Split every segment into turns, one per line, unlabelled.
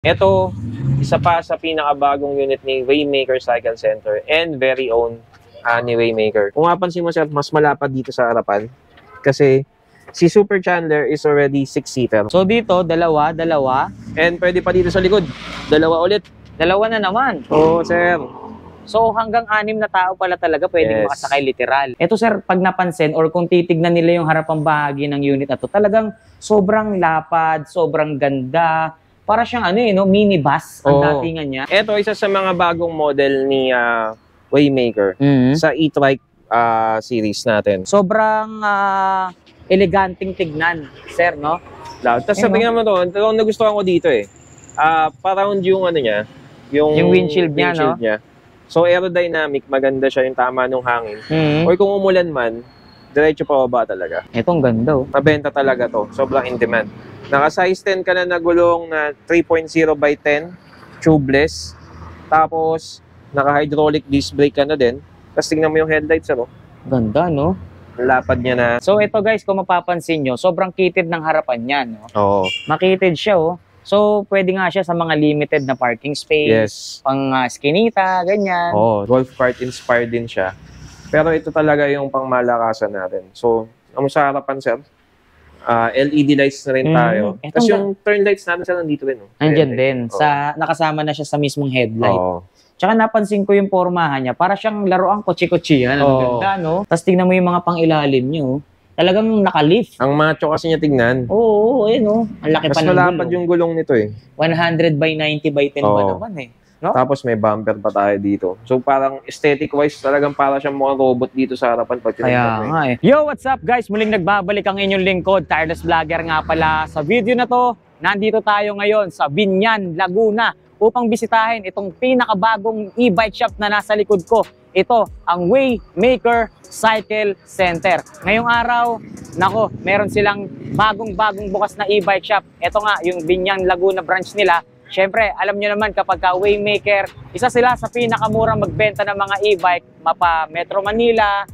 Ito, isa pa sa pinakabagong unit ni Waymaker Cycle Center and very own ni Waymaker. Kung mapansin mo sir, mas malapad dito sa harapan kasi si Super Chandler is already 6-seater.
So dito, dalawa.
And pwede pa dito sa likod, dalawa ulit.
Dalawa na naman.
Oo, sir.
So hanggang 6 na tao pala talaga pwedeng makasakay literal. Ito sir, pag napansin or kung titignan nila yung harapang bahagi ng unit na to, talagang sobrang lapad, sobrang ganda. Para siyang minibus ang datingan niya.
Ito isa sa mga bagong model ni Waymaker sa e-trike series natin.
Sobrang eleganting tignan, sir, no?
Tapos sabi nga mo to, ang nagustuhan ko dito pa-round yung niya, yung windshield niya, no? So aerodynamic, maganda siya yung tama ng hangin. Or kung umulan man, diretso pababa talaga.
Itong ganda, oh.
Mabenta talaga to, sobrang in demand. Naka-size 10 ka na gulong na 3.0/10, tubeless. Tapos, naka-hydraulic disc brake ka na din. Tapos tingnan mo yung headlights,
Ganda, no?
Lapad niya na.
So, ito guys, kung mapapansin nyo, sobrang kitid ng harapan niya, no?
Oo.
Makitid siya, oh. So, pwede nga siya sa mga limited na parking space.
Yes.
Pang skinita, ganyan.
Oo, golf cart inspired din siya. Pero ito talaga yung pangmalakasan natin. So, ang sa harapan, sir, LED lights na rin tayo. Tapos yung turn lights natin sila nandito rin.
Andyan din. Nakasama na siya sa mismong headlight. Tsaka napansin ko yung pormahan niya. Para siyang laruang kotse-kotse. Ang ganda, no? Tapos tingnan mo yung mga pang-ilalim niyo. Talagang naka-lift.
Ang macho kasi niya tignan.
Oo, no? Ang laki pa ng gulong.
Mas malapad yung gulong nito
100/90/10 ba naman no?
Tapos may bumper pa tayo dito. So parang aesthetic-wise, talagang para siyang mukhang robot dito sa harapan pag tinignan mo.
Yo, what's up guys? Muling nagbabalik ang inyong lingkod, Tireless Vlogger nga pala. Sa video na to, nandito tayo ngayon sa Biñan, Laguna upang bisitahin itong pinakabagong e-bike shop na nasa likod ko. Ito, ang Waymaker Cycle Center. Ngayong araw, meron silang bagong bukas na e-bike shop. Ito nga, yung Biñan, Laguna branch nila. Siyempre, alam nyo naman kapag Waymaker, isa sila sa pinakamurang magbenta ng mga e-bike, mapa Metro Manila,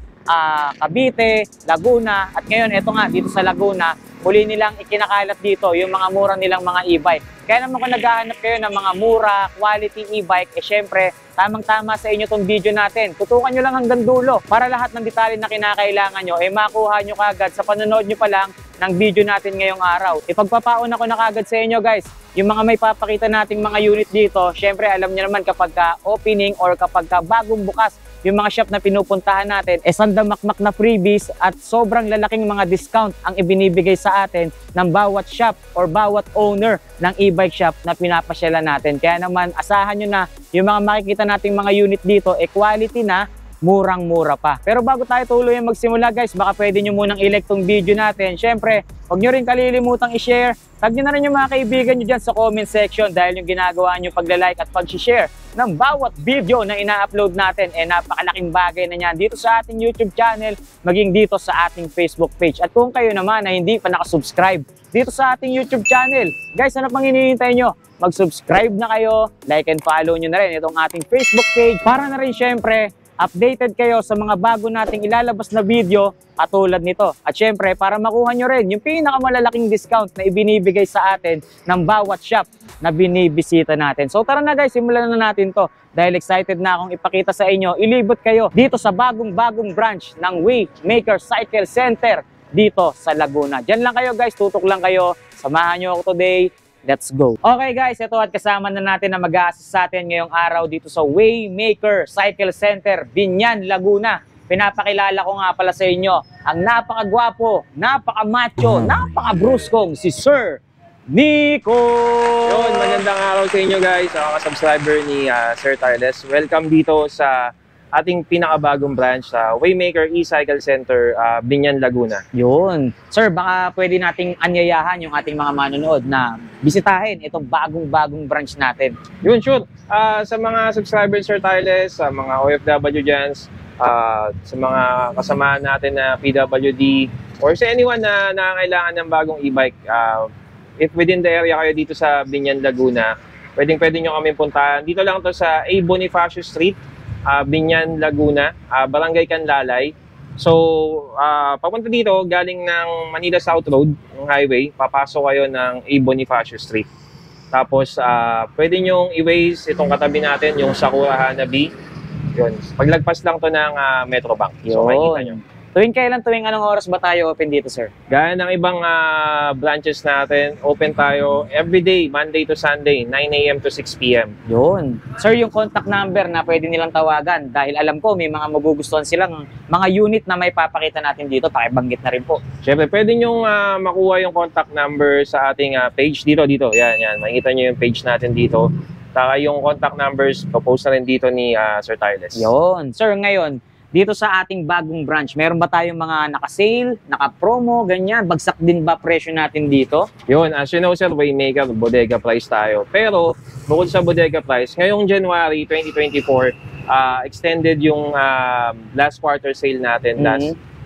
Cavite, Laguna, at ngayon, ito nga, dito sa Laguna, muli nilang ikinakalat dito yung mga mura nilang mga e-bike. Kaya naman kung naghahanap kayo ng mga mura, quality e-bike, syempre, tamang-tama sa inyo tong video natin. Tutukan nyo lang hanggang dulo para lahat ng detalye na kinakailangan nyo, makuha nyo kagad sa panonood nyo pa lang ng video natin ngayong araw. Ipagpapaon ako na kagad sa inyo guys, yung mga may papakita nating mga unit dito, syempre alam nyo naman kapag opening or kapag bagong bukas, yung mga shop na pinupuntahan natin, sandamakmak na freebies at sobrang lalaking mga discount ang ibinibigay sa atin ng bawat shop or bawat owner ng e-bike shop na pinapasyalan natin. Kaya naman, asahan nyo na yung mga makikita nating mga unit dito, quality na, murang-mura pa. Pero bago tayo tuloy magsimula guys, baka pwede nyo munang i-like tong video natin. Syempre, huwag nyo rin kalilimutang i-share. Tag nyo na rin yung mga kaibigan nyo dyan sa comment section dahil yung ginagawa nyo pagla-like at pag-share ng bawat video na ina-upload natin napakalaking bagay na yan dito sa ating YouTube channel, maging dito sa ating Facebook page. At kung kayo naman na hindi pa nakasubscribe dito sa ating YouTube channel, guys, ano pang hinihintay nyo? Mag-subscribe na kayo, like and follow nyo na rin itong ating Facebook page para na rin syempre updated kayo sa mga bago nating ilalabas na video katulad nito. At syempre, para makuha nyo rin yung pinakamalalaking discount na ibinibigay sa atin ng bawat shop na binibisita natin. So tara na guys, simulan na natin to. Dahil excited na akong ipakita sa inyo, ilibot kayo dito sa bagong branch ng Waymaker Cycle Center dito sa Laguna. Diyan lang kayo guys, tutok lang kayo. Samahan nyo ako today. Let's go. Okay guys, ito at kasama na natin na mag-a-assist sa atin ngayong araw dito sa Waymaker Cycle Center, Biñan, Laguna. Pinapakilala ko nga pala sa inyo ang napakagwapo, napakamacho, napakabruskong si Sir Nico!
Yun, magandang araw sa inyo guys, mga subscriber ni Sir Tireless. Welcome dito sa ating pinakabagong branch sa Waymaker E-Cycle Center, Biñan, Laguna.
Yun. Sir, baka pwede nating anyayahan yung ating mga manonood na bisitahin itong bagong branch natin.
Yun, sure. Sa mga subscribers, Sir Tireless, sa mga OFW dyan, sa mga kasamahan natin na PWD, or sa anyone na nangangailangan ng bagong e-bike, if within the area kayo dito sa Biñan, Laguna, pwede nyo kami puntahan. Dito lang to sa A. Bonifacio Street, Biñan, Laguna, Barangay Canlalay. So, papunta dito, galing ng Manila South Road, ng highway, papasok kayo ng A. Bonifacio Street. Tapos, pwede nyong i-waze itong katabi natin, yung Sakura Hanabi. Yun. Paglagpas lang to ng Metrobank. So, makikita nyo.
Tuwing anong oras ba tayo open dito, sir?
Gaya ng ibang branches natin, open tayo everyday, Monday to Sunday, 9 a.m. to 6 p.m.
Yun. Sir, yung contact number na pwede nilang tawagan, dahil alam ko may mga magugustuhan silang mga unit na may papakita natin dito, pakibanggit na rin po.
Siyempre, pwede nyong makuha yung contact number sa ating page dito. Yan. Makikita nyo yung page natin dito. Saka yung contact numbers, propose na rin dito ni Sir Tyles.
Yun. Sir, ngayon, dito sa ating bagong branch, meron ba tayong mga naka-sale, naka-promo, ganyan? Bagsak din ba presyo natin dito?
Yun, as you know, sir, Waymaker, bodega price tayo. Pero, bukod sa bodega price, ngayong January 2024, extended yung last quarter sale natin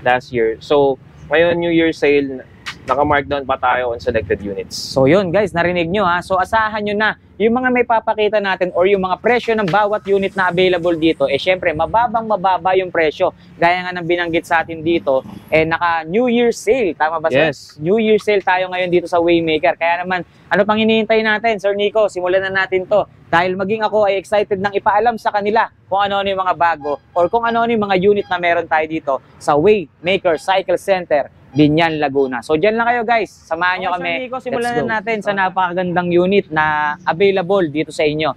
last year. So, ngayon New Year sale, naka-markdown pa tayo on selected units.
So yun guys, narinig nyo ha. So asahan nyo na yung mga may papakita natin or yung mga presyo ng bawat unit na available dito, syempre mababa yung presyo. Gaya nga ng binanggit sa atin dito, naka New Year sale. Tama ba sir?
Yes.
New Year sale tayo ngayon dito sa Waymaker. Kaya naman, ano pang hinihintay natin? Sir Nico, simulan na natin to. Dahil maging ako ay excited nang ipaalam sa kanila kung ano yung mga bago or kung ano yung mga unit na meron tayo dito sa Waymaker Cycle Center, Binyan, Laguna. So dyan lang kayo guys, samahan nyo kami. Sir Nico, simulan na natin sa napakagandang unit na available dito sa inyo.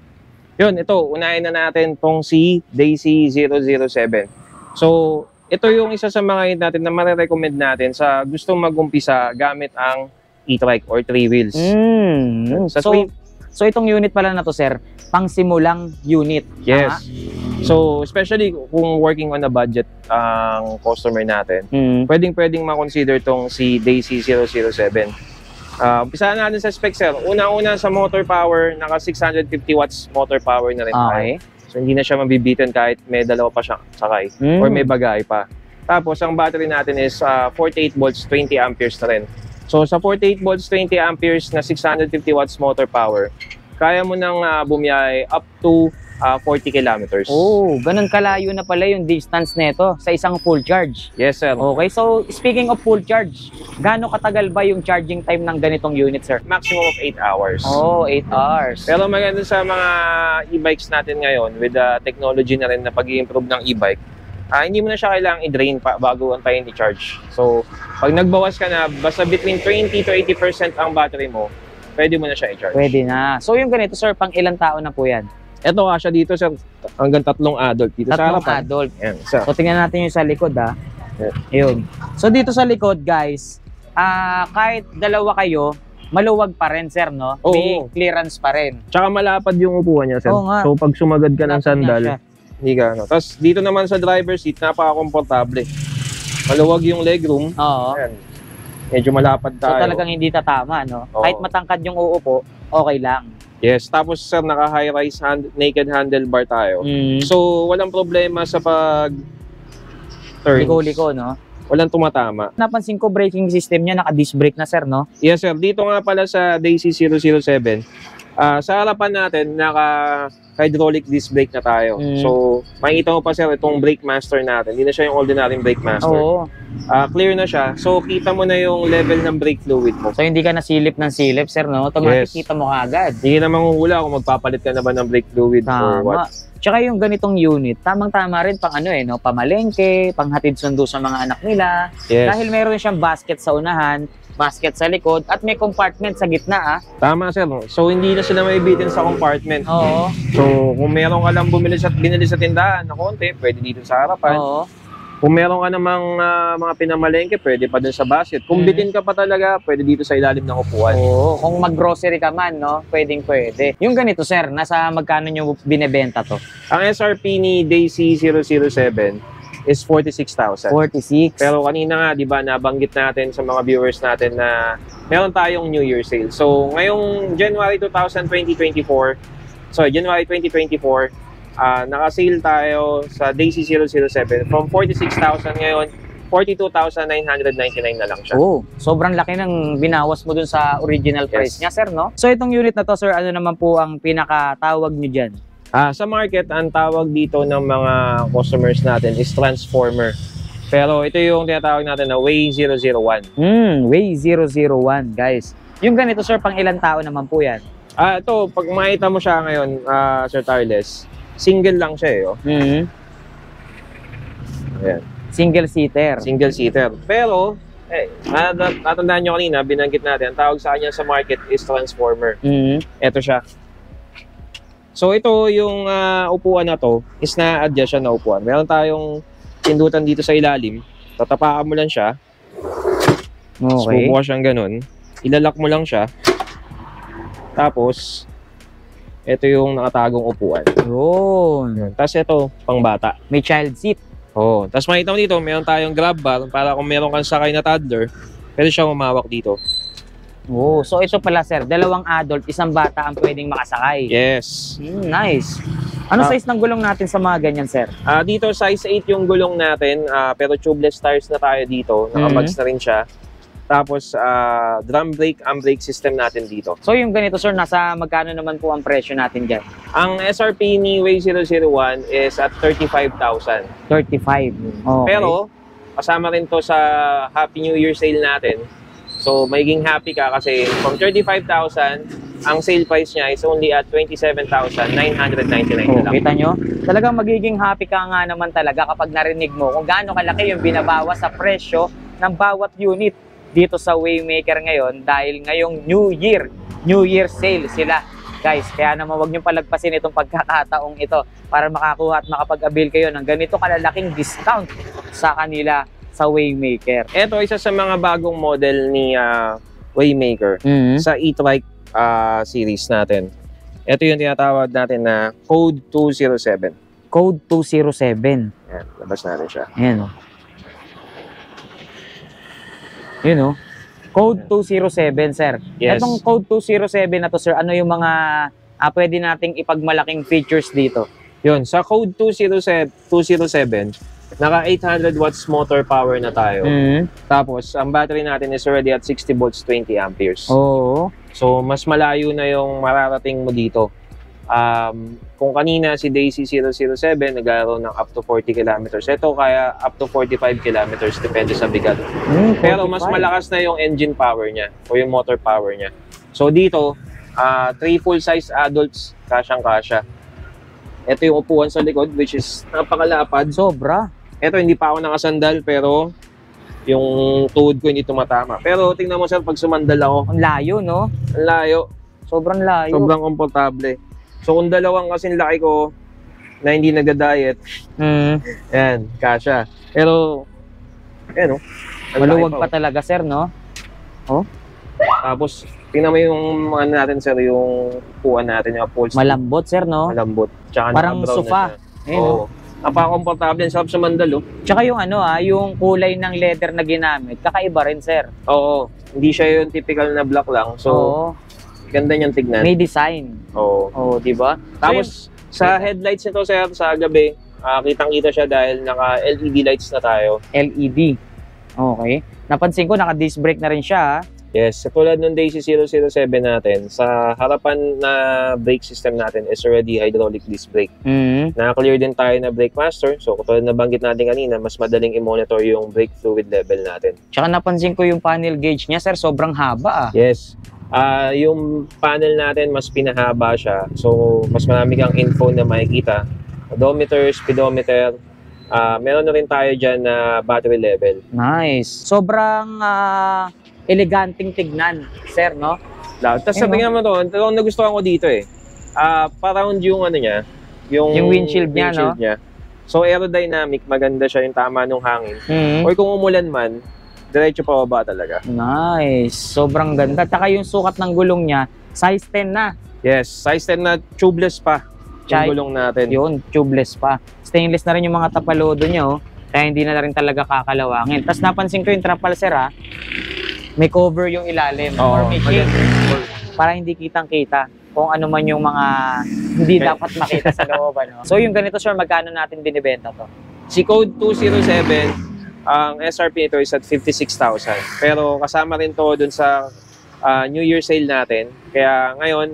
Yun, ito, unahin na natin tong si Daisy 007. So, ito yung isa sa mga unit natin na marirecommend natin sa gustong mag-umpisa gamit ang e-trike or 3 wheels. So itong unit pala na to sir, pang simulang unit. Yes. So, especially kung working on a budget ang customer natin, pwedeng makonsider tong si Daisy 007. Umpisahan natin sa specs, sir. Una-una sa motor power, naka 650 watts motor power na rin tayo. So, hindi na siya mabibitin kahit may dalawa pa siyang sakay or may bagay pa. Tapos, ang battery natin is 48 volts, 20 amperes na rin. So, sa 48 volts, 20 amperes na 650 watts motor power, kaya mo nang bumiyahe up to 40 kilometers.
Oh, ganun kalayo na pala yung distance nito sa isang full charge.
Yes, sir.
Okay, so speaking of full charge, gaano katagal ba yung charging time ng ganitong unit, sir?
Maximum of 8 hours.
Oh, 8 hours.
Pero maganda sa mga e-bikes natin ngayon with the technology na rin na pag-i-improve ng e-bike, hindi mo na siya kailangang i-drain pa bago antayin i-charge. So, pag nagbawas ka na, basta between 20 to 80% ang battery mo, pwede mo na siya i-charge.
Pwede na. So, yung ganito, sir, pang ilang tao na po yan?
Ito siya dito, sir, hanggang 3 adult dito sa harapan.
3 adult.
Yan, sir.
So, tingnan natin yung sa likod, ha. Yun. So, dito sa likod, guys, kahit dalawa kayo, maluwag pa rin, sir, no?
Oo.
May clearance pa rin.
Tsaka malapad yung upuan niya, sir.
Oo nga.
So, pag sumagad ka ng
Malapad
sandal,
nga siya.
hindi ka, ano. Tapos, dito naman sa driver seat, napaka-komportable. Maluwag yung legroom.
Oo.
Ayan. Medyo malapad
So,
tayo.
talagang hindi tatama, no?
Oo.
Kahit matangkad yung uupo, okay lang.
Yes, tapos sir, naka-high-rise naked handlebar tayo. So, walang problema sa pag-turns.
Liko-liko, no?
Walang tumatama.
Napansin ko, braking system niya, naka-disc brake na, sir, no?
Yes, sir. Dito nga pala sa Daisy 007, sa harapan natin, naka-hydraulic disc brake na tayo. So, makikita mo pa, sir, itong brake master natin. Hindi na siya yung ordinary brake master.
Oo.
Clear na siya. So, kita mo na yung level ng brake fluid mo.
So, hindi ka nasilip ng silip, sir, no? Automatic
Yes.
kita mo agad.
Hindi ka na manghuhula kung magpapalit ka na ba ng brake fluid or what.
Tama. Tsaka yung ganitong unit, tamang-tama rin pang ano no, pamalengke, panghatid sundo sa mga anak nila.
Yes.
Dahil meron siyang basket sa unahan, basket sa likod, at may compartment sa gitna,
Tama, sir. So, hindi na sila maibitin sa compartment.
Oo.
So, kung meron ka lang binili sa tindahan na konti, pwede dito sa harapan.
Oo.
Kung meron ka namang mga pinamalengke, pwede pa dun sa basket. Kung bitin ka pa talaga, pwede dito sa ilalim ng upuan.
Oo. Kung mag-grocery ka man, no, pwede. Yung ganito, sir, nasa magkano nyo binebenta to?
Ang SRP ni Daisy 007 is 46,000.
46.
Pero kanina nga, di ba, nabanggit natin sa mga viewers natin na meron tayong New Year sale. So, ngayong January 2024, naka-sale tayo sa Daisy 007 from 46,000 ngayon, 42,999 na lang siya.
Oh, sobrang laki ng binawas mo dun sa original price niya, sir, no? So, itong unit na to, sir, ano naman po ang pinakatawag nyo dyan?
Sa market, ang tawag dito ng mga customers natin is Transformer. Pero ito yung tinatawag natin na Way 001.
Way 001, guys. Yung ganito, sir, pang ilang tao naman po yan?
Ito, pag makita mo siya ngayon, Sir Tarles, single lang siya eh. Oh. Ayan.
Single seater.
Single seater. Pero, natandaan nyo kanina, binanggit natin, ang tawag sa kanya sa market is transformer. Ito siya. So, ito yung upuan na to, is na-adjust siya na upuan. Meron tayong pindutan dito sa ilalim. Tatapakan mo lang siya.
Okay.
Bubukas siyang ganun. Ilalak mo lang siya. Tapos, ito yung nakatagong upuan.
Yun.
Tapos ito, pang bata.
May child seat.
Oh, tapos makita mo dito, meron tayong grab bar para kung meron kang sakay na toddler, pwede siyang umawak dito.
Oh, so ito pala sir, dalawang adult, isang bata ang pwedeng makasakay.
Yes.
Nice. Ano size ng gulong natin sa mga ganyan, sir?
Dito size 8 yung gulong natin, pero tubeless tires na tayo dito. Nakabags na rin siya. Tapos drum brake, brake system natin dito.
So yung ganito sir, nasa magkano naman po ang presyo natin dyan?
Ang SRP ni Way 001 is at 35,000.
35. Okay.
Pero kasama rin to sa Happy New Year sale natin. So magiging happy ka kasi from 35,000, ang sale price niya is only at 27,999 na lang.
Kita nyo? Talagang magiging happy ka nga naman talaga kapag narinig mo kung gaano kalaki yung binabawas sa presyo ng bawat unit dito sa Waymaker ngayon dahil ngayong New Year sale sila. Guys, kaya naman huwag nyo palagpasin itong pagkakataong ito para makakuha at makapag-avail kayo ng ganito kalalaking discount sa kanila sa Waymaker.
Ito isa sa mga bagong model ni Waymaker sa e-trike series natin. Ito yung tinatawag natin na Code 207.
Code 207.
Ayan, labas natin siya.
Ayan o. Yun o. Code 207, sir.
Yes.
Itong Code 207 na to, sir, ano yung mga pwede nating ipagmalaking features dito?
Yun, sa Code 207, naka 800 watts motor power na tayo. Tapos, ang battery natin is already at 60 volts, 20 amperes.
Oo.
So, mas malayo na yung mararating mo dito. Kung kanina si Daisy 007, nagkaroon ng up to 40 kilometers. Ito kaya up to 45 kilometers, depende sa bigat. Pero mas malakas na yung engine power niya o yung motor power niya. So, dito, 3 full-size adults, kasyang-kasya. Ito yung upuan sa likod, which is napakalapad.
Sobra.
Ito, hindi pa ako nakasandal, pero yung tuhod ko hindi tumatama. Pero tingnan mo sir, pag sumandal ako,
Ang layo, no?
ang layo.
Sobrang layo.
Sobrang komportable. So kung dalawang kasing laki ko na hindi nagda-diet, yan, kasya. Pero, yan o.
Maluwag pa talaga, sir, no? Oh?
Tapos, tingnan mo yung ano natin sir, yung upuan natin, yung upholstery.
Malambot, sir, no?
Malambot. Tsaka
Parang
naka-brown
sofa.
na siya.
Ayun,
Oo. Napaka-komportable, sarap sa mandal, oh.
Tsaka yung ano yung kulay ng leather na ginamit, kakaiba rin, sir.
Oo. Hindi siya yung typical na black lang. So,
Oo.
ganda niyang tignan.
May design.
Oo.
Oo, di ba?
Tapos, sa headlights nito, sir, sa gabi, kitang-kita siya dahil naka-LED lights na tayo.
LED. Okay. Napansin ko, naka-disc brake na rin siya.
Yes, katulad ng Daisy 007 natin, sa harapan na brake system natin is already hydraulic disc brake. Naka-clear din tayo na brake master. So, katulad na banggit natin kanina, mas madaling i-monitor yung brake fluid level natin.
Tsaka napansin ko yung panel gauge niya, sir, sobrang haba.
Yes. Yung panel natin, mas pinahaba siya. So, mas marami kang info na makikita. Odometer, speedometer. Meron na rin tayo dyan na battery level.
Nice. Sobrang eleganting tignan, sir, no?
Tapos sabi nga mo to, talagang nagustuhan ko dito eh. Parang yung ano niya, yung
windshield niya, no?
So aerodynamic, maganda siya yung tama ng hangin. Or kung umulan man, diretso pa baba talaga.
Nice. Sobrang ganda. Tsaka yung sukat ng gulong niya, size 10 na.
Yes, size 10 na, tubeless pa yung gulong natin.
Yun, tubeless pa. Stainless na rin yung mga tapalodo niya, oh. Kaya hindi na rin talaga kakalawangin. Tapos napansin ko yung trapal, sir, may cover yung ilalim or may shade para hindi kitang-kita kung ano man yung mga hindi dapat makita sa loob. So yung ganito, sir, magkano natin binibenta to?
Si Code 207, ang SRP nito is at 56,000. Pero kasama rin to dun sa New Year sale natin. Kaya ngayon,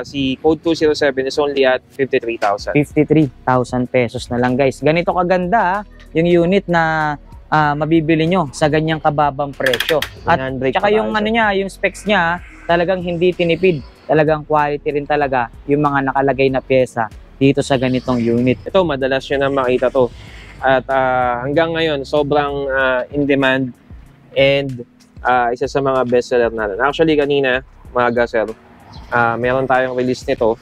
si Code 207 is only at 53,000.
53,000 pesos na lang, guys. Ganito kaganda yung unit na mabibili nyo sa ganyang kababang presyo. At saka yung ano niya, yung specs niya, talagang hindi tinipid talagang quality rin talaga yung mga nakalagay na pyesa dito sa ganitong unit.
Ito, madalas yun na makita to. At hanggang ngayon, sobrang in demand and isa sa mga bestseller natin. Actually, kanina, maaga sir, meron tayong release nito.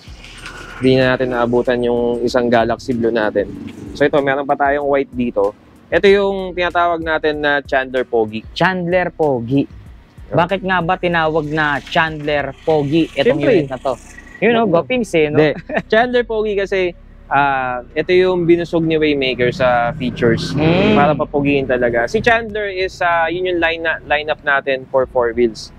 Hindi na natin naabutan yung isang Galaxy Blue natin. So ito, meron pa tayong white dito. Ito yung tinatawag natin na Chandler Pogi.
Chandler Pogi. Bakit nga ba tinawag na Chandler Pogi itong
Siyempre.
unit na to? You know, go Pings eh, no?
Hindi. Chandler Pogi kasi ito yung binusog ni Waymaker sa features para papugiin talaga. Si Chandler is yun yung lineup natin for 4 wheels.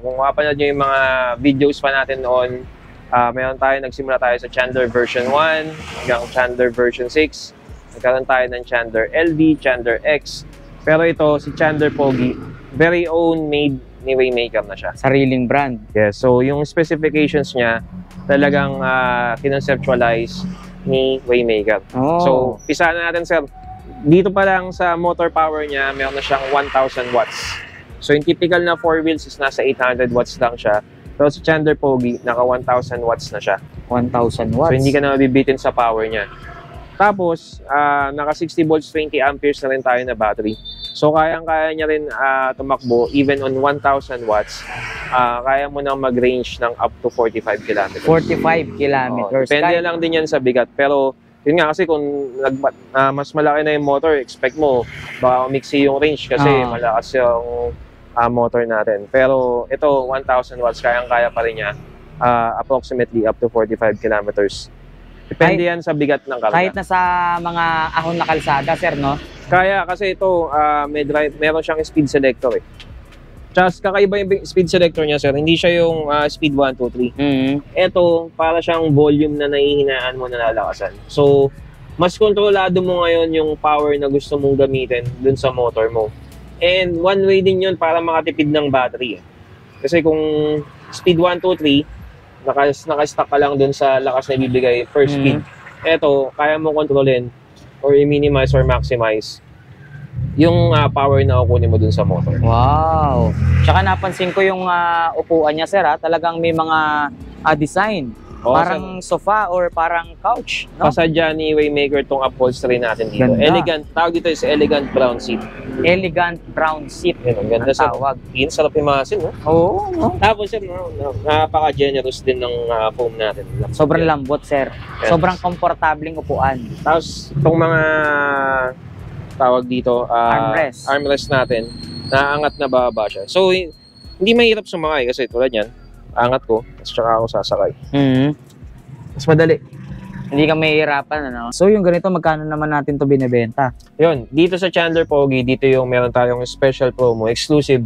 Kung mapanood nyo yung mga videos pa natin noon, nagsimula tayo sa Chandler version 1 hanggang Chandler version 6. Nagkaroon tayo ng Chandler LV, Chandler X. Pero ito, si Chandler Pogi, very own made ni Waymaker na siya.
Sariling brand.
Yes, so yung specifications niya talagang kinonceptualize ni Waymaker.
Oh.
So, pisa na natin sir. Dito pa lang sa motor power niya, meron na siyang 1,000 watts. So, yung typical na 4 wheels is nasa 800 watts lang siya. Pero si Chandler Pogi, naka 1,000 watts na siya.
1,000 watts.
So, hindi ka na mabibitin sa power niya. Tapos, naka 60 volts, 20 amperes na rin tayo na battery. So, kayang-kaya niya rin tumakbo even on 1,000 watts. Kaya mo nang mag-range ng up to 45 kilometers.
45 kilometers.
Depende lang din yan sa bigat. Pero, yun nga kasi kung mas malaki na yung motor, expect mo, baka umiksi yung range kasi malakas yung motor natin. Pero, ito, 1,000 watts, kayang-kaya pa rin niya. Approximately up to 45 kilometers. Depende yan sa bigat ng karga.
Kahit na sa mga ahon na kalsada, sir, no?
Kaya kasi ito, meron siyang speed selector eh. Just kakaiba yung speed selector niya, sir. Hindi siya yung speed 1, 2, 3. Ito, para siyang volume na nahihinaan mo na lalakasan. So, mas kontrolado mo ngayon yung power na gusto mong gamitin dun sa motor mo. And one way din yun para makatipid ng battery. Kasi kung speed 1, 2, 3, naka-stuck ka lang dun sa lakas na ibibigay per speed. Ito, kaya mo kontrolin or i-minimize or maximize yung power na kukunin mo dun sa motor.
Wow! Tsaka napansin ko yung upuan niya, sir, talagang may mga design. Parang sofa or parang couch, no?
Pasadya ni Waymaker tong upholstery natin dito.
Ganda.
Elegant. Tawag dito is elegant brown seat.
Elegant brown seat.
Yan, ang ganda sa
tawag.
sarap imasin, no?
Oo, no?
Tapos yun, napaka-generous din ng foam natin.
Sobrang lambot, sir.
Yes.
Sobrang komportabling upuan.
Tapos, itong mga tawag dito, armrest natin, naangat na bababa siya. So, hindi mahirap sumakay kasi tulad yan, angat ko, at saka ako sasakay. Mas madali.
Hindi ka mahihirapan, ano? So, yung ganito, magkano naman natin to binibenta?
Yun, dito sa Chandler Pogi, dito yung meron tayong special promo, exclusive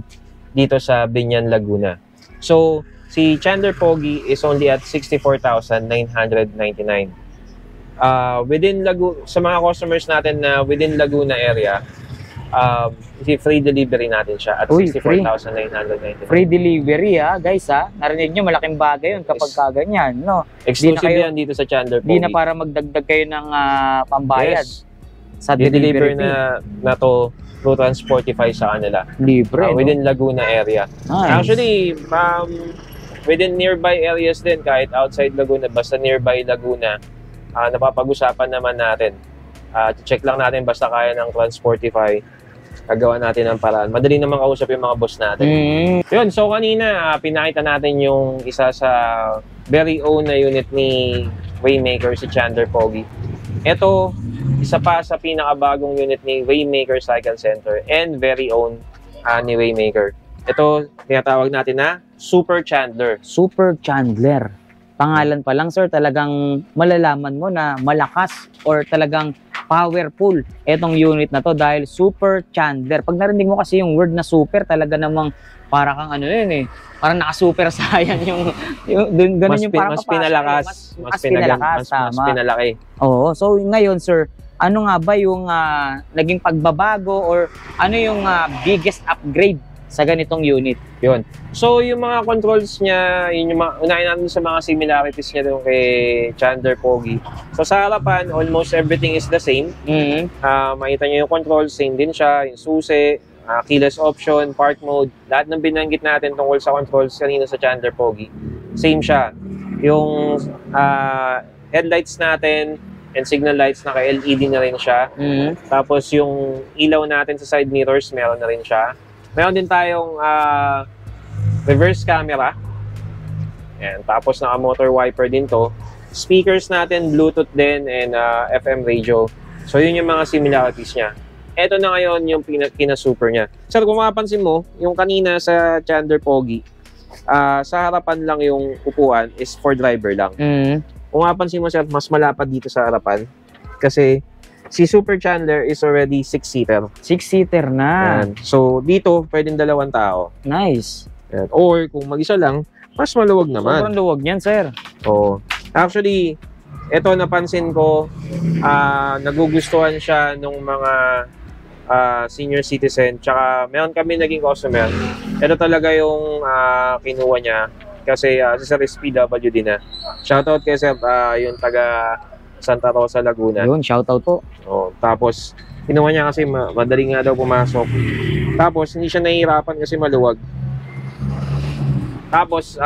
dito sa Binyan, Laguna. So, si Chandler Pogi is only at 64,999. Within Laguna, sa mga customers natin na within Laguna area, free delivery natin siya at 64,999.
Free delivery, guys, Narinig nyo, malaking bagay yun kapag kaganyan, no?
Exclusive yan dito sa Chandler Pogi.
Di na para magdagdag kayo ng pambayad.
Yes.
Sa delivery
na to through Transportify sa kanila.
Libre,
within Laguna area.
Nice.
Actually, within nearby areas din, kahit outside Laguna, basta nearby Laguna, napapag-usapan naman natin. Check lang natin basta kaya ng Transportify. Gagawa natin ng paraan. Madali naman kausap yung mga boss natin. Yun, so kanina, pinakita natin yung isa sa very own na unit ni Waymaker, si Chandler Pogi. Ito, isa pa sa pinakabagong unit ni Waymaker Cycle Center and very own ni Waymaker. Ito, tinatawag natin na Super Chandler.
Super Chandler. Pangalan pa lang, sir, talagang malalaman mo na malakas or talagang powerful itong unit na to dahil Super Chandler. Pag narinig mo kasi yung word na super, talaga namang para kang ano yun eh. Parang naka-super saiyan yung ganun yung parang
mas pinalakas. Mas pinalaki.
Oo. So ngayon, sir, ano nga ba yung naging pagbabago or ano yung biggest upgrade sa ganitong unit?
Yun. So, yung mga controls niya, yun yung unahin natin sa mga similarities niya doon kay Chandler Pogi. So, sa harapan, almost everything is the same. Makita niyo yung controls, same din siya. Yung susi, keyless option, park mode, lahat ng binanggit natin tungkol sa controls kanina sa Chandler Pogi, same siya. Yung headlights natin and signal lights, naka-LED na rin siya. Tapos yung ilaw natin sa side mirrors, meron na rin siya. Meron din tayong reverse camera. Ayan, tapos naka-motor wiper din to. Speakers natin, Bluetooth din, and FM radio. So yun yung mga similarities niya. Ito na ngayon yung pinasuper niya. Sir, kung mapapansin mo, yung kanina sa Chandler Pogi, sa harapan lang yung upuan is for driver lang. Kung mapapansin mo, sir, mas malapad dito sa harapan. Kasi si Super Chandler is already 6-seater.
6-seater na.
Yan. So dito, pwedeng 2 tao.
Nice.
Yan. Or kung mag-isa lang, mas maluwag naman.
Sobrang luwag niyan, sir.
Oo. Actually, ito napansin ko, nagugustuhan siya nung mga senior citizen. Tsaka meron kami naging customer. Ito talaga yung kinuha niya. Kasi si Sir is PWD na. Shoutout kay Sir, yung taga Santa Rosa, Laguna.
Yun, shoutout po.
Oh, tapos, kinuha niya kasi madaling nga daw pumasok. Tapos, hindi siya nahihirapan kasi maluwag. Tapos,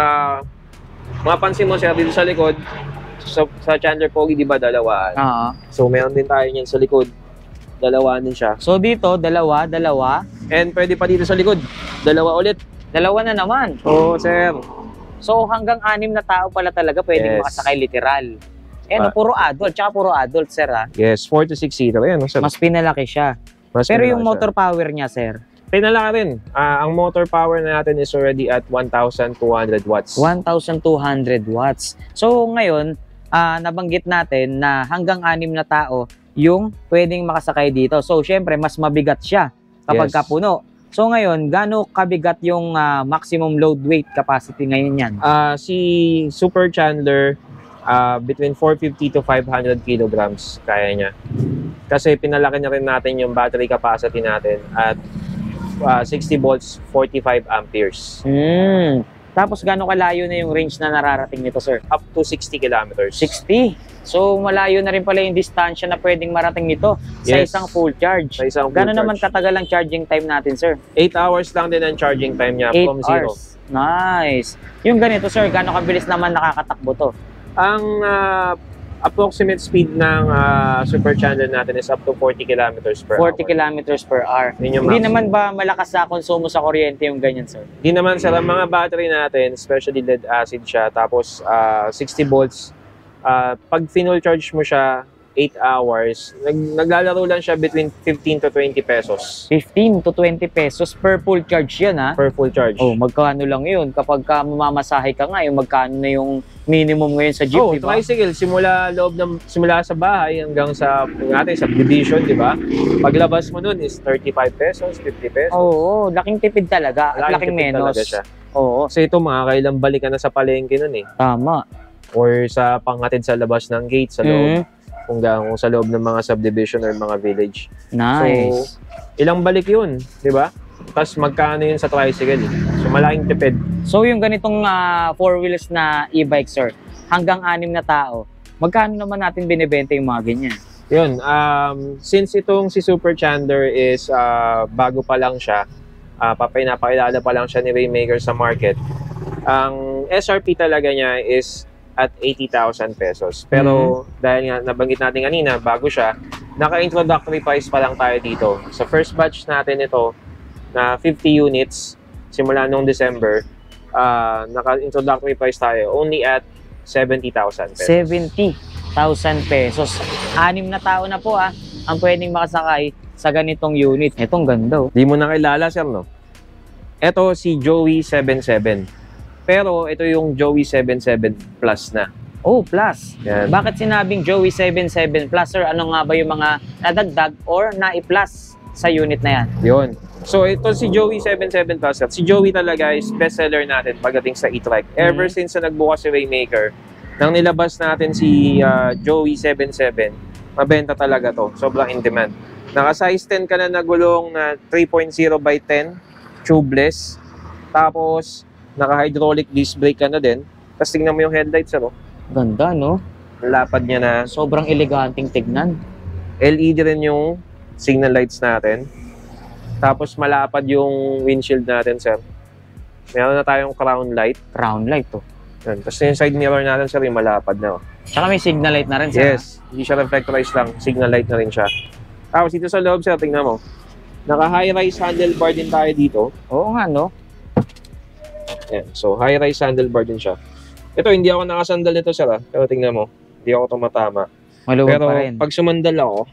mapansin mo, Sir, dito sa likod, sa Chandler Pogi, di ba, dalawaan? So, meron din tayo niyan sa likod. Dalawaan din siya.
So, dito, dalawa.
And pwede pa dito sa likod. Dalawa ulit.
Dalawa na naman.
Oo, Sir.
So, hanggang 6 na tao pala talaga pwedeng makasakay literal. Puro adult. Tsaka puro adult, sir, ha?
Yes, 4 to 6 seater. Ayan, Sir.
Mas pinalaki siya. Pero yung motor power niya, sir?
Pinalaki rin. Ang motor power natin is already at 1,200 watts.
1,200 watts. So, ngayon, nabanggit natin na hanggang 6 na tao yung pwedeng makasakay dito. So, syempre, mas mabigat siya kapag kapuno. So, ngayon, gaano kabigat yung maximum load weight capacity ngayon yan?
Si Super Chandler, between 450 to 500 kilograms kaya niya. Kasi pinalaki na rin natin yung battery capacity natin at 60 volts, 45 amperes.
Tapos gaano kalayo na yung range na nararating nito, sir?
Up to 60 kilometers.
60? So malayo na rin pala yung distansya na pwedeng marating nito sa isang full charge.
Sa isang full
Gaano
charge.
naman katagal ang charging time natin, sir?
8 hours lang din ang charging time niya
8
from zero.
hours. Nice. Yung ganito, sir, gaano kabilis naman nakakatakbo to?
Ang approximate speed ng Super Chandler natin is up to 40 kilometers per
40
hour.
kilometers per hour.
Yun yung
Hindi
maximum.
naman ba malakas sa konsumo sa kuryente yung ganyan, sir?
Hindi naman, sir. Ang mga battery natin, especially lead acid siya, tapos 60 volts. Pag full charge mo siya, 8 hours, naglalaro lang siya between 15 to 20 pesos.
15 to 20 pesos per full charge yan, ha?
Per full charge.
Oh, magkano lang yun? Kapag mamamasahe ka nga, yung magkano na yung minimum ngayon sa jeep, di ba?
Tricycle, simula sa bahay hanggang sa subdivision, di ba? Paglabas mo nun is 35 pesos, 50 pesos.
Oo, laking tipid talaga. At laking
tipid
menos.
talaga siya.
Oo,
Kasi ito, makakailang balikan na sa palengke nun eh.
tama.
Or sa panghatid sa labas ng gate, sa loob. Kung sa loob ng mga subdivision or mga village.
Nice.
So, ilang balik yun, di ba? Tapos magkano yun sa tricycle. So, malaking tipid.
So, yung ganitong four wheels na e-bike, sir, hanggang 6 na tao, magkano naman natin binibenta yung mga ganyan?
Yun, since itong si Super Chandler is bago pa lang siya, napakilala pa lang siya ni Rainmaker sa market, ang SRP talaga niya is at 80,000 pesos. Pero dahil nga nabanggit natin kanina, bago siya, naka-introductory price pa lang tayo dito. Sa first batch natin ito, na 50 units, simula noong December, naka-introductory price tayo only at 70,000 pesos.
70,000 pesos. 6 na tao na po ang pwedeng makasakay sa ganitong unit. Itong ganda.
Di mo na kilala, sir, no? Ito si Joey 77. Pero ito yung Joey 77 Plus na.
Oh, plus.
Yan.
Bakit sinabing Joey 77 Plus, sir? Ano nga ba yung mga nadagdag or nai-plus sa unit na yan?
Yun. So ito si Joey 77 Plus. Si Joey talaga is bestseller natin pagdating sa e-trike. Ever since na nagbukas si Rainmaker, nang nilabas natin si Joey 77, mabenta talaga to. Sobrang in demand. Naka-size 10 ka na gulong na 3.0 by 10, tubeless. Tapos, naka-hydraulic disc brake ka na din. Tapos tingnan mo yung headlights, ano?
Ganda, no?
Lapad niya na.
Sobrang eleganting tignan.
LED rin yung signal lights natin. Tapos malapad yung windshield natin, sir. Meron na tayong crown light.
Crown light to.
Yan. Tapos yung side mirror natin, sir, yung malapad na.
Tsaka may signal light na rin, sir.
Yes, hindi siya reflectorized lang. Signal light na rin siya. Tapos dito sa loob, sir, tingnan mo. Naka-high-rise handlebar din tayo dito.
Oo nga, no?
Yan. So, high-rise handlebar din siya. Ito, hindi ako nakasandal nito, sir. Pero tingnan mo, hindi ako tumatama.
Maluwag
Pero
pa rin.
pag sumandal ako,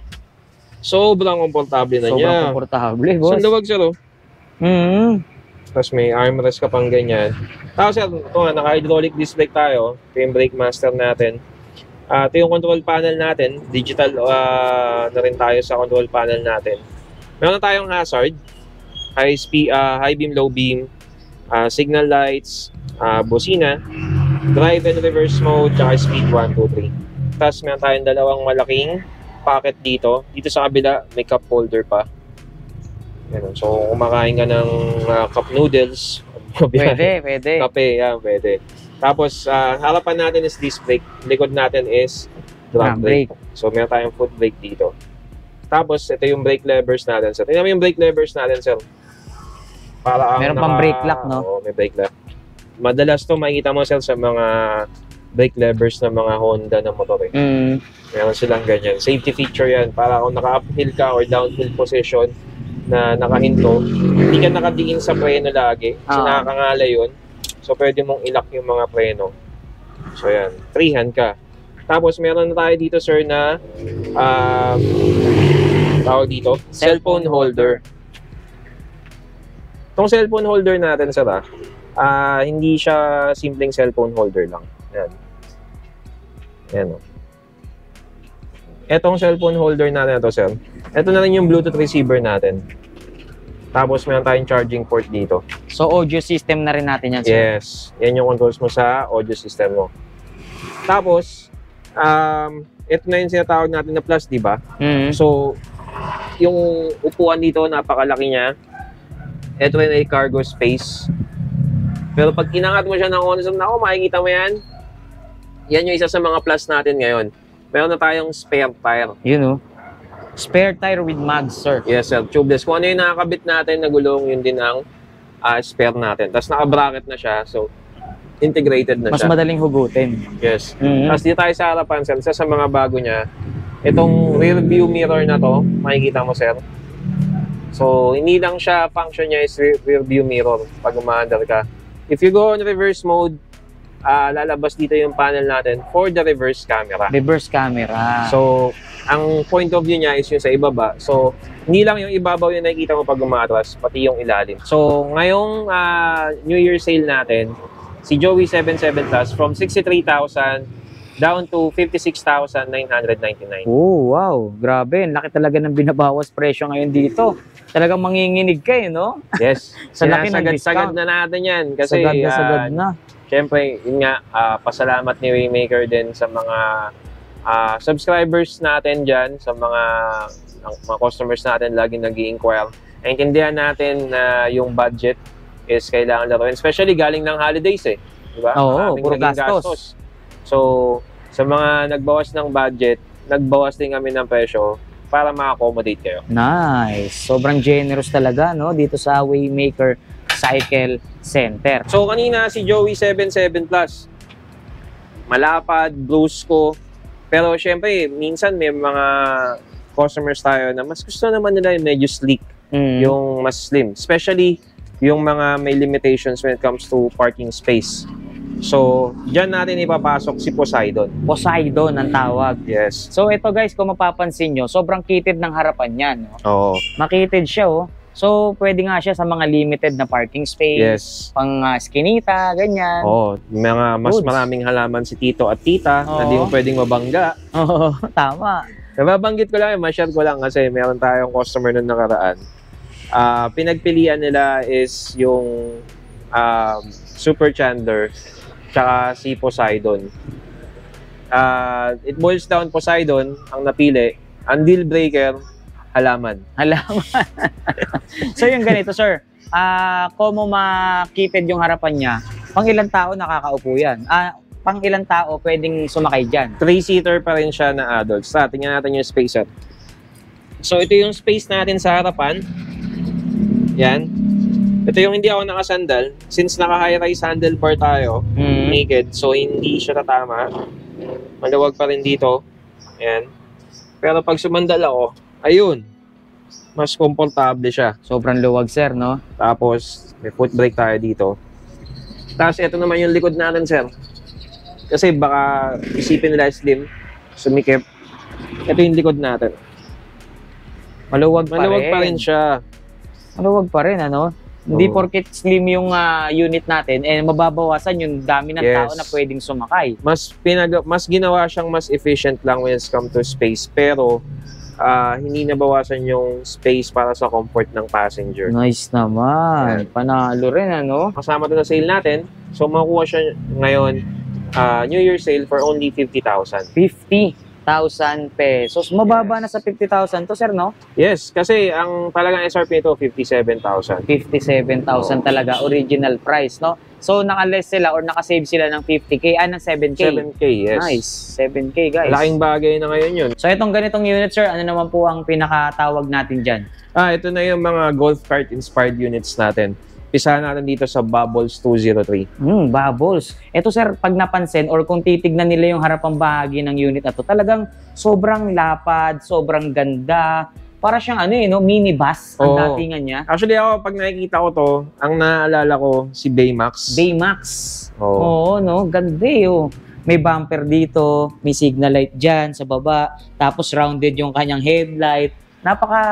sobrang komportable na niya.
Sobrang komportable, boss.
Sunduwag, sir, oh. Tapos may armrest ka pang ganyan. Tapos sir, ito nga, naka-hydraulic disc brake tayo. Ito yung brake master natin. Ito yung control panel natin. Digital na rin tayo sa control panel natin. Meron na tayong hazard. High speed, high beam, low beam, signal lights, busina, drive and reverse mode, tsaka speed 1, 2, 3. Tapos meron tayong dalawang malaking pocket dito. Dito sa kabila, may cup holder pa. Yan. So, kumakain ka ng cup noodles.
Pwede.
Kape, yan, pwede. Tapos, harapan natin is disc brake. Likod natin is drum brake. So, meron tayong foot brake dito. Tapos, ito yung brake levers natin, sir. Tingnan mo yung brake levers natin, sir. Para
meron pang brake lock, no?
Oo, may brake lock. Madalas to makikita mo, sir, sa mga brake levers ng mga Honda na motor. Meron silang ganyan. Safety feature yan. Para kung naka-uphill ka or downhill position, na nakahinto, hindi ka nakadiin sa preno lagi kasi nakakangala yun. So, pwede mong ilock yung mga preno. So, yan. Freehand ka. Tapos, meron na tayo dito, sir, na tawag dito, cellphone holder. Itong cellphone holder natin, sir, hindi siya simpleng cellphone holder lang. Yan. Yan, o. Etong cellphone holder natin ito, sir. Ito na rin yung Bluetooth receiver natin. Tapos, meron tayong charging port dito.
So, audio system na rin natin yan, sir?
Yes. Yan yung controls mo sa audio system mo. Tapos, ito na yung sinatawag natin na plus, di ba? So, yung upuan dito, napakalaki niya. Ito rin ay cargo space. Pero pag inangat mo siya ng onus, makikita mo yan. Yan yung isa sa mga plus natin ngayon. Meron na tayong spare tire.
Yun, spare tire with mags, sir.
Yes, sir. Tubeless. Kung ano yung nakakabit natin na gulong, yun din ang spare natin. Tapos naka-bracket na siya. So, integrated na
Mas
siya.
madaling hugutin.
Yes. Tapos dito tayo sa harapan, sir. Sa mga bago niya, itong rear view mirror na to, makikita mo, sir. So, hindi lang siya, function niya is rear view mirror pag umaandar ka. If you go on reverse mode, lalabas dito yung panel natin for the reverse camera.
Reverse camera.
So, ang point of view niya is yung sa ibaba. So, hindi lang yung ibabaw yung nakikita mo pag umatras, pati yung ilalim. So, ngayong New Year sale natin, si Joey 77 Plus from 63,000 down to 56,999.
Oh, wow. Grabe. Laki talaga ng binabawas presyo ngayon dito. Talagang manginginig kayo, no?
Yes.
Sa laki ng discount.
Sagad na natin yan. Kasi,
sagad na.
Siyempre, yun nga, pasalamat ni Waymaker din sa mga subscribers natin dyan, sa mga customers natin laging nag-i-inquire. Naintindihan natin na yung budget is kailangan laruin. Especially galing ng holidays Diba?
Oo, puro gastos.
So, sa mga nagbawas ng budget, nagbawas din kami ng presyo para ma-accommodate kayo.
Nice. Sobrang generous talaga, no? Dito sa Waymaker Cycle Center.
So, kanina si Joey 77 Plus. Malapad, brusco. Pero, syempre, minsan may mga customers tayo na mas gusto naman nila yung medyo sleek. Yung mas slim. Especially, yung mga may limitations when it comes to parking space. So, dyan natin ipapasok si Poseidon.
Poseidon ang tawag.
Yes.
So, ito guys, kung mapapansin nyo, sobrang kitid ng harapan niya, no?
Oo.
Makitid siya, So, pwede nga siya sa mga limited na parking space.
Yes.
Pang skinita, ganyan.
Oo. Mga mas
Goods.
maraming halaman si Tito at Tita na di mo pwedeng mabangga.
Oo, tama.
Nababanggit ko lang, ma-share ko lang kasi meron tayong customer nung nakaraan. Pinagpilian nila is yung Super Chandler tsaka si Poseidon. It boils down Poseidon ang napili. Ang deal breaker, halaman.
So yung ganito, sir. Kung mo makitid yung harapan niya, pang ilang tao nakakaupo yan? Pang ilang tao pwedeng sumakay dyan?
3-seater pa rin siya na adults. Tingnan natin yung space So ito yung space natin sa harapan. Yan. Ito yung hindi ako nakasandal. Since naka-high-rise handlebar tayo, naked, so hindi siya tatama. Maluwag pa rin dito. Yan. Pero pag sumandal ako, ayun, mas komportable siya.
Sobrang luwag, sir, no?
Tapos, may foot brake tayo dito. Tapos, ito naman yung likod natin, sir. Kasi baka isipin nila slim, sumikip. Ito yung likod natin.
Maluwag pa
rin siya.
Maluwag pa rin, ano? Hindi porket slim yung unit natin, mababawasan yung dami ng tao na pwedeng sumakay.
Mas ginawa siyang mas efficient lang when it comes to space, pero hindi nabawasan yung space para sa comfort ng passenger.
Nice naman. Panalo rin, ano?
Kasama to na sale natin. So, makukuha siya ngayon, New Year sale for only 50,000.
50,000 pesos. Mababa na sa 50,000 to, sir, no?
Yes, kasi ang talagang SRP nito, 57,000.
57,000 talaga, original price, no? So, naka-less sila or naka-save sila ng 50K, ng 7K.
7K, yes.
Nice. 7K, guys.
Laking bagay na ngayon yun.
So, itong ganitong unit, sir, ano naman po ang pinakatawag natin dyan?
Ito na yung mga golf cart inspired units natin. Pisahan natin dito sa Bubbles 203.
Bubbles. Ito, sir, pag napansin or kung titignan nila yung harapang bahagi ng unit na to, talagang sobrang lapad, sobrang ganda. Para siyang minibus ang datingan niya.
Actually ako, pag nakikita ko to, ang naalala ko si Baymax.
Baymax. Oo, no? Ganda oh. May bumper dito, may signal light dyan sa baba, tapos rounded yung kanyang headlight.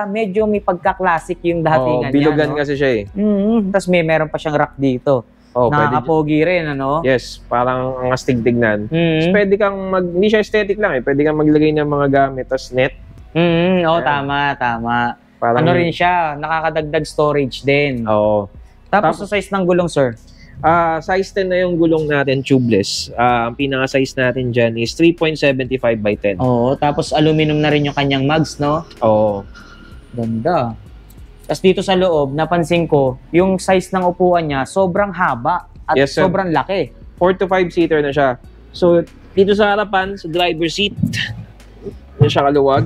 Medyo may pagka-classic yung datingan niya.
Bilugan kasi siya eh.
Tapos meron pa siyang rack dito. Nakakapogi rin, ano?
Yes, parang ang astig tignan. So, pwede kang hindi siya aesthetic lang eh. Pwede kang maglagay ng mga gamit, tapos net.
Tama.
Parang,
rin siya, nakakadagdag storage din. Tapos sa size ng gulong, sir?
Size 10 na yung gulong natin, tubeless. Ang pinaka-size natin dyan is 3.75 by 10.
Tapos aluminum na rin yung kanyang mugs, no? Ganda. Tapos dito sa loob, napansin ko, yung size ng upuan niya, sobrang haba at sobrang laki.
4 to 5 seater na siya. So, dito sa harapan, sa driver seat, na siya kaluwag.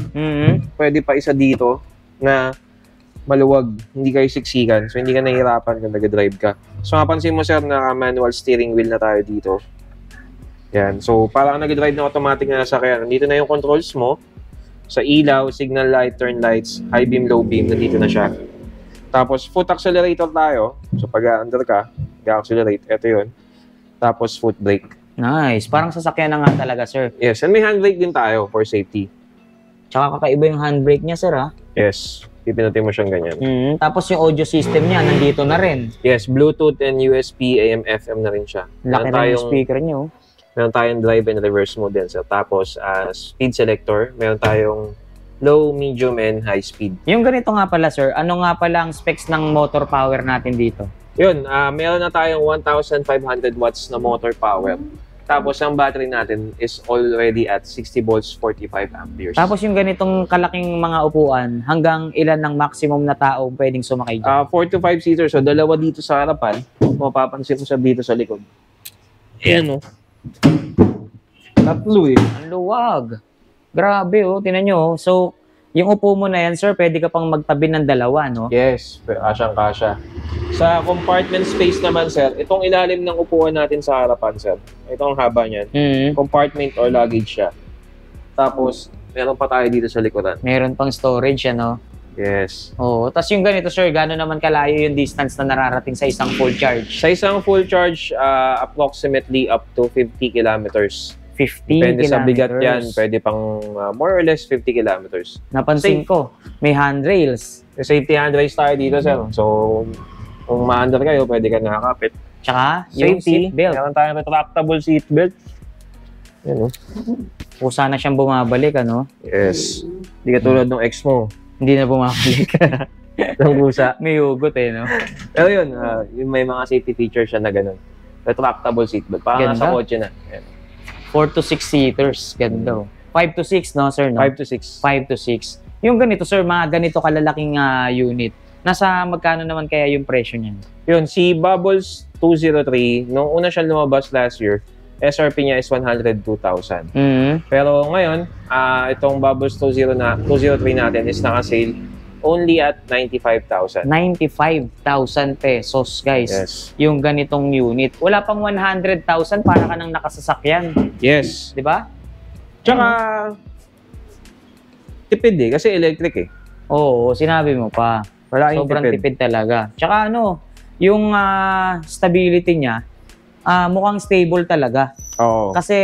Pwede pa isa dito na maluwag, hindi kayo siksikan. So, hindi ka nahihirapan kung nag-drive ka. So, mapansin mo, sir, na manual steering wheel na tayo dito. Yan. So, parang nag-drive na automatic na nasakyan. Nandito na yung controls mo. Sa ilaw, signal light, turn lights, high beam, low beam, nandito na siya. Tapos, foot accelerator tayo. So, pag-under ka, accelerate. Ito yun. Tapos, foot brake.
Nice. Parang sasakyan na nga talaga, sir.
Yes. And may handbrake din tayo for safety.
Tsaka kakaiba yung handbrake niya, sir, ha?
Yes. Pipinutin mo siyang ganyan.
Tapos yung audio system niya, nandito na rin.
Yes, Bluetooth and USB, AM, FM na rin siya.
Laki na yung speaker niyo.
Meron tayong drive and reverse mode din. So, tapos, speed selector. Meron tayong low, medium, and high speed.
Yung ganito nga pala, sir, ano nga pala ang specs ng motor power natin dito?
Yun, meron na tayong 1,500 watts na motor power. Tapos, ang battery natin is already at 60 volts, 45 amperes.
Tapos, yung ganitong kalaking mga upuan, hanggang ilan ng maximum na tao pwedeng sumakay dyan?
4 to 5 seaters. So, dalawa dito sa harapan. Mapapansin mo siya dito sa likod. Ayan, Tatlo eh.
Ang luwag. Grabe, Tinan nyo, So, yung upo mo na yan, sir, pwede ka pang magtabi ng dalawa, no?
Yes, kasyang-kasya. Sa compartment space naman, sir, itong ilalim ng upuan natin sa harapan, sir. Itong haba niyan. Compartment or luggage siya. Tapos, meron pa tayo dito sa likuran.
Meron pang storage, ano?
Yes.
Tapos yung ganito, sir, gano'n naman kalayo yung distance na nararating sa isang full charge?
Sa isang full charge, approximately up to 50 kilometers.
50
Depende
kilometers.
sa bigat yan, pwede pang more or less 50 kilometers.
Napansin ko, may handrails.
May safety handrails tayo dito, sir. So, kung ma-under kayo, pwede ka nakakapit.
Tsaka, yung seatbelt.
Meron tayong retractable seatbelt. Yan,
Kusa na siyang bumabalik, ano?
Yes. Hindi ka tulad ng ex mo.
Hindi na bumabalik.
Ng kusa.
May hugot, no?
Pero yun, may mga safety features siya na ganun. Retractable seatbelt. Parang nasa kotse na. Yan.
4 to 6 seaters. Ganda. 5 to 6, no, sir? No?
5 to 6.
5 to 6. Yung ganito, sir, mga ganito kalalaking unit, nasa magkano naman kaya yung presyo niyan?
Yun, si Bubbles 203, nung una siya lumabas last year, SRP niya is 102,000. Pero ngayon, itong Bubbles 203 natin is naka-sale only at 95,000.
95,000 pesos, guys.
Yes.
Yung ganitong unit. Wala pang 100,000 para ka nang nakasasakyan.
Yes.
'Di ba?
Tsaka, tipid eh, kasi electric eh.
Oo, sinabi mo pa. Sobrang tipid talaga. Tsaka ano, yung stability niya, mukhang stable talaga.
Oo.
Kasi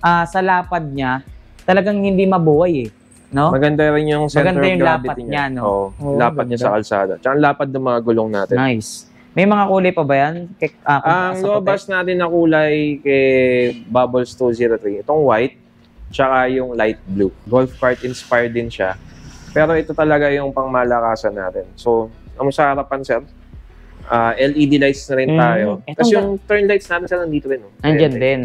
sa lapad niya, talagang hindi mabuhay eh. No?
Maganda rin yung center
Maganda
of
yung
gravity
lapat niya, no?
Oo,
Oo,
lapad niya
ganda.
sa kalsada. Tsaka ang lapad ng mga gulong natin.
Nice. May mga kulay pa ba yan?
Ang lumabas natin na kulay kay Bubbles 203, itong white, tsaka yung light blue. Golf cart inspired din siya. Pero ito talaga yung pangmalakasan natin. So, ang sa harapan, sir, LED lights na rin tayo. Tapos yung turn lights natin, sir, nandito rin.
Nandyan din.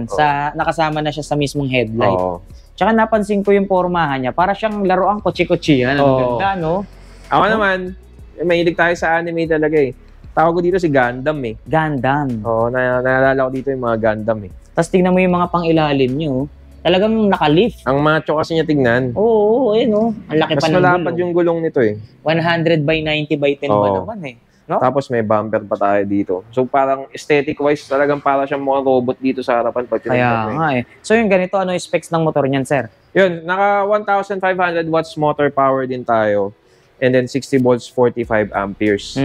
Nakasama na siya sa mismong headlight.
Oo.
Tsaka napansin ko yung pormahan niya. Para siyang laruang kotse-kotsehan. Ang ganda, no?
Ako naman, mahilig tayo sa anime talaga eh. Tawag ko dito si Gundam eh.
Gundam.
Oo, naalala ko dito yung mga Gundam eh.
Tapos tingnan mo yung mga pang-ilalim niyo. Talagang nakalift.
Ang macho kasi niya tignan.
Oo, ayun oh. Ang laki
Mas
pa ng
malapad
gulong.
yung gulong nito eh.
100 by 90 by 10 ba naman eh. No?
Tapos may bumper pa tayo dito. So parang aesthetic-wise, talagang para siyang mukhang robot dito sa harapan.
Kaya nga eh. So yung ganito, ano yung specs ng motor niyan, sir?
Yun, naka 1,500 watts motor power din tayo. And then 60 volts, 45 amperes.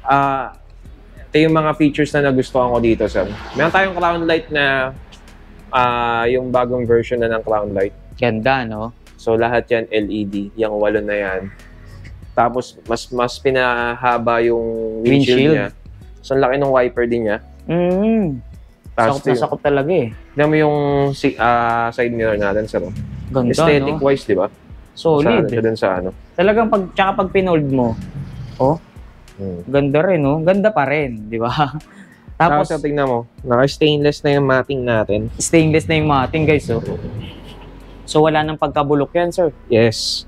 Ito yung mga features na nagustuhan ko dito, sir. Meron tayong crown light na yung bagong version na ng crown light.
Ganda, no?
So lahat yan LED, yung 8 na yan. Tapos mas pinahaba yung windshield niya. So ang laki ng wiper din niya.
Sakop na sakop talaga eh.
Tignan mo yung side mirror natin, sir.
Ganda,
Aesthetic wise, di ba?
Solid.
Sa ano.
Talagang pag pinold mo, ganda rin, no? Ganda pa rin, di ba?
Tapos tingnan mo, naka-stainless na yung matting natin.
Stainless na yung matting, guys, oh. So wala nang pagkabulok yan, sir.
Yes.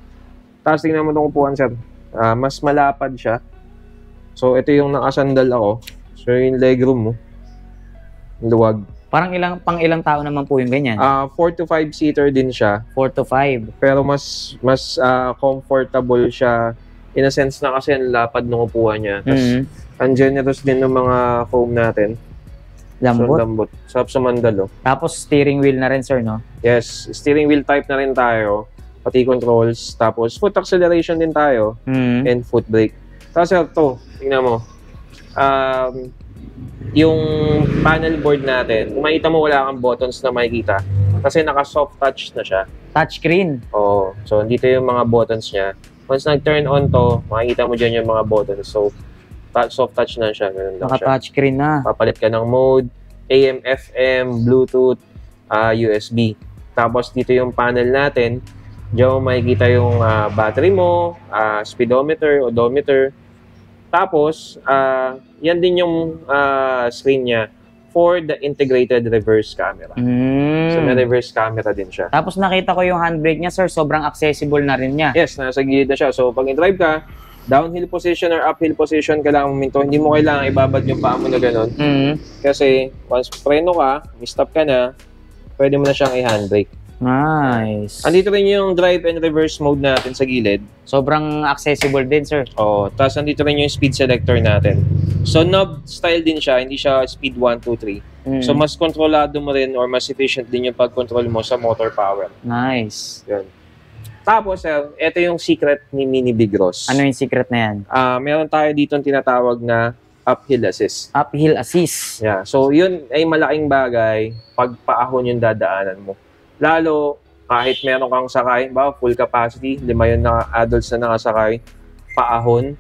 Tapos tingnan mo itong upuan, sir. Mas malapad siya. So ito yung nakasandal ako. So yung legroom mo. Luwag.
Parang pang ilang tao naman po yung ganyan?
4 to 5 seater din siya.
4 to 5.
Pero mas comfortable siya. In a sense na kasi ang lapad ng upuan niya. Tapos ang generous din ng mga foam natin.
Lambot.
So, lambot. Sarap sumandal, oh.
Tapos steering wheel na rin, sir, no?
Yes. Steering wheel type na rin tayo. Pati controls. Tapos foot acceleration din tayo. And foot brake. Tapos ito, tingnan mo. Yung panel board natin, kung makita mo wala kang buttons na makikita. Kasi naka-soft touch na siya.
Touchscreen.
Oo. So, dito yung mga buttons niya. Once nag-turn on to, makikita mo dyan yung mga buttons. So, soft touch na siya. Ganun lang siya.
Naka-touchscreen na.
Papalit ka ng mode, AM, FM, Bluetooth, USB. Tapos dito yung panel natin. Diyan mo makikita yung battery mo, speedometer, odometer. Tapos, yan din yung screen niya for the integrated reverse camera. So, may reverse camera din siya.
Tapos nakita ko yung handbrake niya, sir. Sobrang accessible na rin niya.
Yes, nasa gilid na siya. So, pag in-drive ka, downhill position or uphill position ka lang huminto. Hindi mo kailangan ibabad yung paa mo na gano'n. Kasi, once preno ka, stop ka na, pwede mo na siyang i-handbrake.
Nice.
Andito rin yung drive and reverse mode natin sa gilid.
Sobrang accessible din, sir.
Oo. Tapos andito rin yung speed selector natin. So knob style din siya, hindi siya speed 1, 2, 3. So mas kontrolado mo rin or mas efficient din yung pag-control mo sa motor power.
Nice.
Yun. Tapos, ito yung secret ni Mini Bigros.
Ano yung secret na yan?
Meron tayo dito tinatawag na uphill assist.
Uphill assist.
Yeah. So yun ay malaking bagay pag paahon yung dadaanan mo. Lalo, kahit meron kang sakay, full capacity, 5 yun na adults na nakasakay, paahon,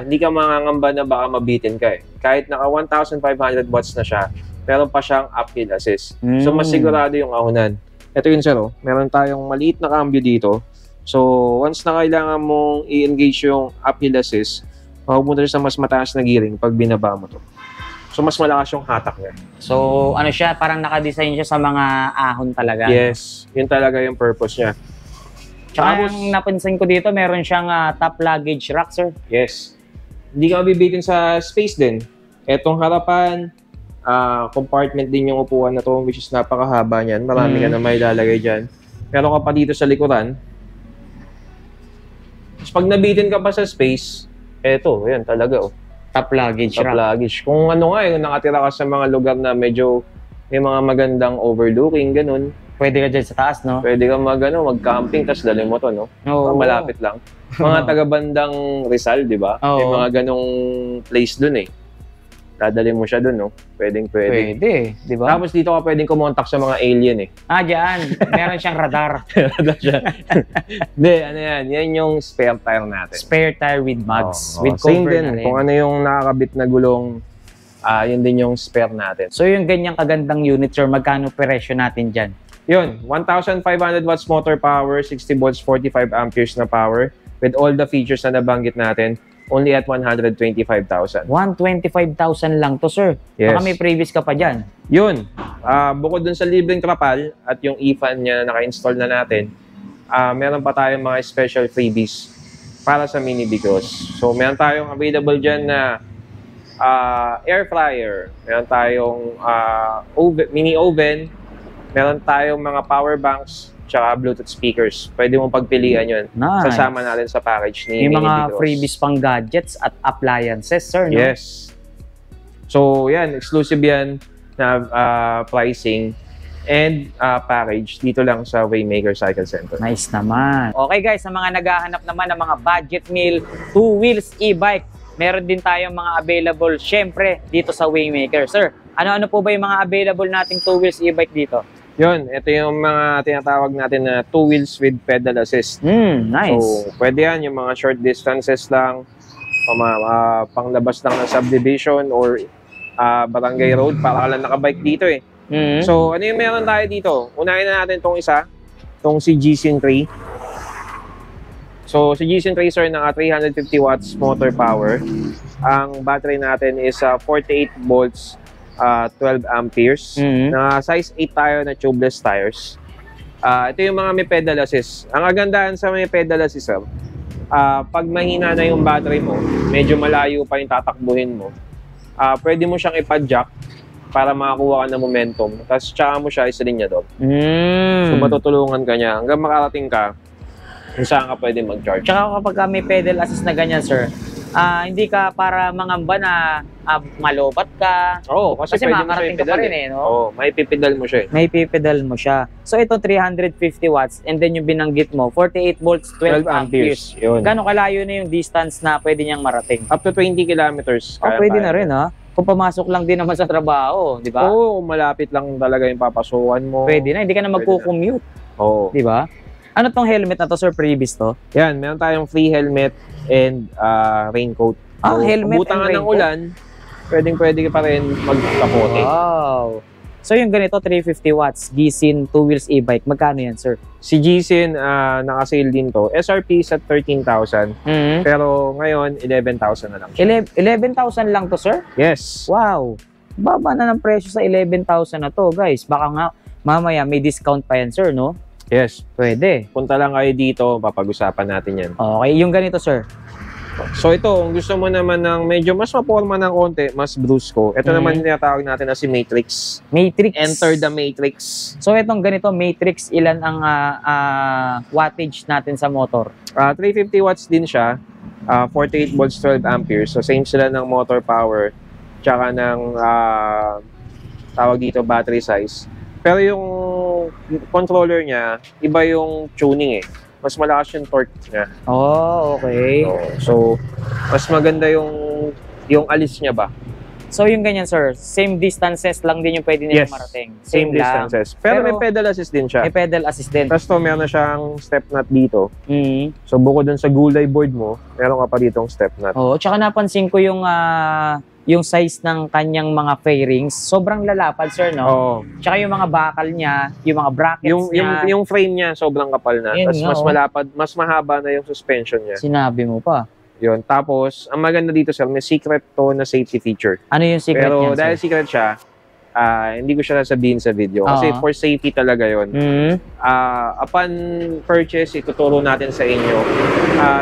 hindi ka mangangamba na baka mabitin ka eh. Kahit naka 1,500 watts na siya, meron pa siyang uphill assist. So, mas sigurado yung ahonan. Ito yun, sir, oh. Meron tayong maliit na cambio dito. So, once na kailangan mong i-engage yung uphill assist, mapupunta siya sa mas mataas na gearing pag binaba mo to. So, mas malakas yung hatak niya.
So, ano siya, parang nakadesign siya sa mga ahon talaga.
Yes, yun talaga yung purpose niya.
Tsaka yung napansin ko dito, meron siyang top luggage rack, sir.
Yes. Hindi ka mabibitin sa space din. Etong harapan, compartment din yung upuan na to, which is napakahaba niyan. Marami ka na may lalagay dyan. Meron ka pa dito sa likuran. Tapos pag nabitin ka pa sa space, eto, yan talaga, oh.
Top luggage
Top
rack.
luggage. Kung ano nga, yung nakatira ka sa mga lugar na medyo may mga magandang overlooking, ganun.
Pwede ka dyan sa taas, no?
Pwede ka mag-camping, tapos dali mo to, no?
Oo.
Malapit lang. Mga taga-bandang Rizal, di ba?
Oo.
May mga ganong place dun, eh. Dadali mo siya dun, no? Pwede.
Pwede, di ba?
Tapos dito ka pwedeng kumontak sa mga alien, eh.
Dyan. Meron siyang radar.
Hindi, ano yan? Yan yung spare tire natin.
Spare tire with mugs.
Oo,
With
same
cover
din.
na rin.
Kung ano yung nakakabit na gulong, yun din yung spare natin.
So yung ganyang kagandang unit, sir, magkano presyo natin dyan?
Yun, 1,500 watts motor power, 60 volts, 45 amperes na power with all the features na nabanggit natin, only at 125,000.
125,000 lang to, sir.
Yes.
Baka may previous ka pa dyan.
Yun, bukod dun sa libreng trapal at yung e-fan niya na naka-install na natin, meron pa tayong mga special freebies para sa Mini Bigos. So, meron tayong available dyan na air fryer, meron tayong mini oven, meron tayong mga power banks, tsaka Bluetooth speakers. Pwede mong pagpilian yun.
Nice.
Sasama natin sa package ni
May
Mini
mga
Bigos.
freebies pang gadgets at appliances, sir, no?
Yes. So, yan. Exclusive yan na pricing and package dito lang sa Waymaker Cycle Center.
Nice naman. Okay guys, sa mga naghahanap naman ng mga budget meal, 2 wheels e-bike, meron din tayong mga available syempre dito sa Waymaker. Sir, ano-ano po ba yung mga available nating 2 wheels e-bike dito?
Yun, ito yung mga tinatawag natin na 2 wheels with pedal assist.
Nice.
So, pwede yan, yung mga short distances lang, panglabas lang ng subdivision or barangay road, para ka lang nakabike dito eh. So, ano yung meron tayo dito? Unahin na natin itong isa, itong si G-Sin 3. So, si G-Sin 3, sir, naka 350 watts motor power. Ang battery natin is 48 volts, 12 amperes. Na size 8 tayo na tubeless tires. Ito yung mga may pedal assist. Ang kagandahan sa may pedal assist, sir, pag mahina na yung battery mo, medyo malayo pa yung tatakbuhin mo, pwede mo siyang ipa-jack para makakuha ka ng momentum. Tapos tsaka mo siya isalinya doon. So matutulungan ka niya hanggang makarating ka kung saan ka pwede mag-charge.
Tsaka kapag may pedal assist na ganyan, sir, hindi ka para mangamba na malobat ka.
Oo, kasi pwede mo siya
makakarating ka pa
i-pedal
rin eh, no?
Oo, may pipedal mo siya eh.
May pipedal mo siya. So ito 350 watts and then yung binanggit mo 48 volts 12 amperes.
Yun.
Gano'ng kalayo na yung distance na pwede niyang marating?
Up to 20 kilometers.
Pwede na rin ha. Kung pamasok lang din naman sa trabaho, di ba?
Oo, malapit lang talaga yung papasukan mo.
Pwede na, hindi ka na magko-commute,
Oo.
di ba? Ano tong helmet na to, sir, previous to?
Yan, meron tayong free helmet and raincoat. So,
Helmet
abutan
and
ka ng
raincoat?
ulan, pwede ka pa rin magkapote.
Wow. So yung ganito, 350 watts, G-Sin 2 wheels e-bike, magkano yan, sir?
Si G-Sin, naka-sale din to. SRP is at 13,000. Pero ngayon, 11,000 na lang siya.
11,000 lang to, sir?
Yes.
Wow. Baba na ng presyo sa 11,000 na to, guys. Baka nga, mamaya may discount pa yan, sir, no?
Yes.
Pwede.
Punta lang kayo dito, papag-usapan natin yan.
Okay, yung ganito, sir.
So ito, kung gusto mo naman ng medyo mas maporma ng konti, mas brusco. Ito naman yung tinatawag natin na si Matrix.
Matrix.
Enter the Matrix.
So itong ganito, Matrix, ilan ang wattage natin sa motor?
350 watts din siya. 48 volts, 12 amperes. So same sila ng motor power. Tsaka ng tawag dito battery size. Pero yung controller niya, iba yung tuning eh. Mas malakas yung torque niya.
Oh, okay.
So mas maganda yung alis niya ba?
So yung ganyan, sir, same distances lang din yung pwede nila
Yes.
marating.
Same
lang.
distances. Pero may pedal assist din siya.
May pedal assist din.
Tapos to, meron na siyang step nut dito. So bukod dun sa gulay board mo, meron ka pa ditong step nut.
Oo, tsaka napansin ko yung size ng kanyang mga fairings, sobrang lalapad, sir, no?
Oo.
Tsaka yung mga bakal niya, yung mga brackets niya.
Yung frame niya sobrang kapal na.
Yun
Tapos
nga,
mas malapad, mas mahaba na yung suspension niya.
Sinabi mo pa.
Yun. Tapos, ang maganda dito sir, may secret to na safety feature.
Ano yung secret
Pero
niya,
dahil
sir?
secret siya, hindi ko siya sasabihin sa video. Kasi for safety talaga yun. Upon purchase, ituturo natin sa inyo.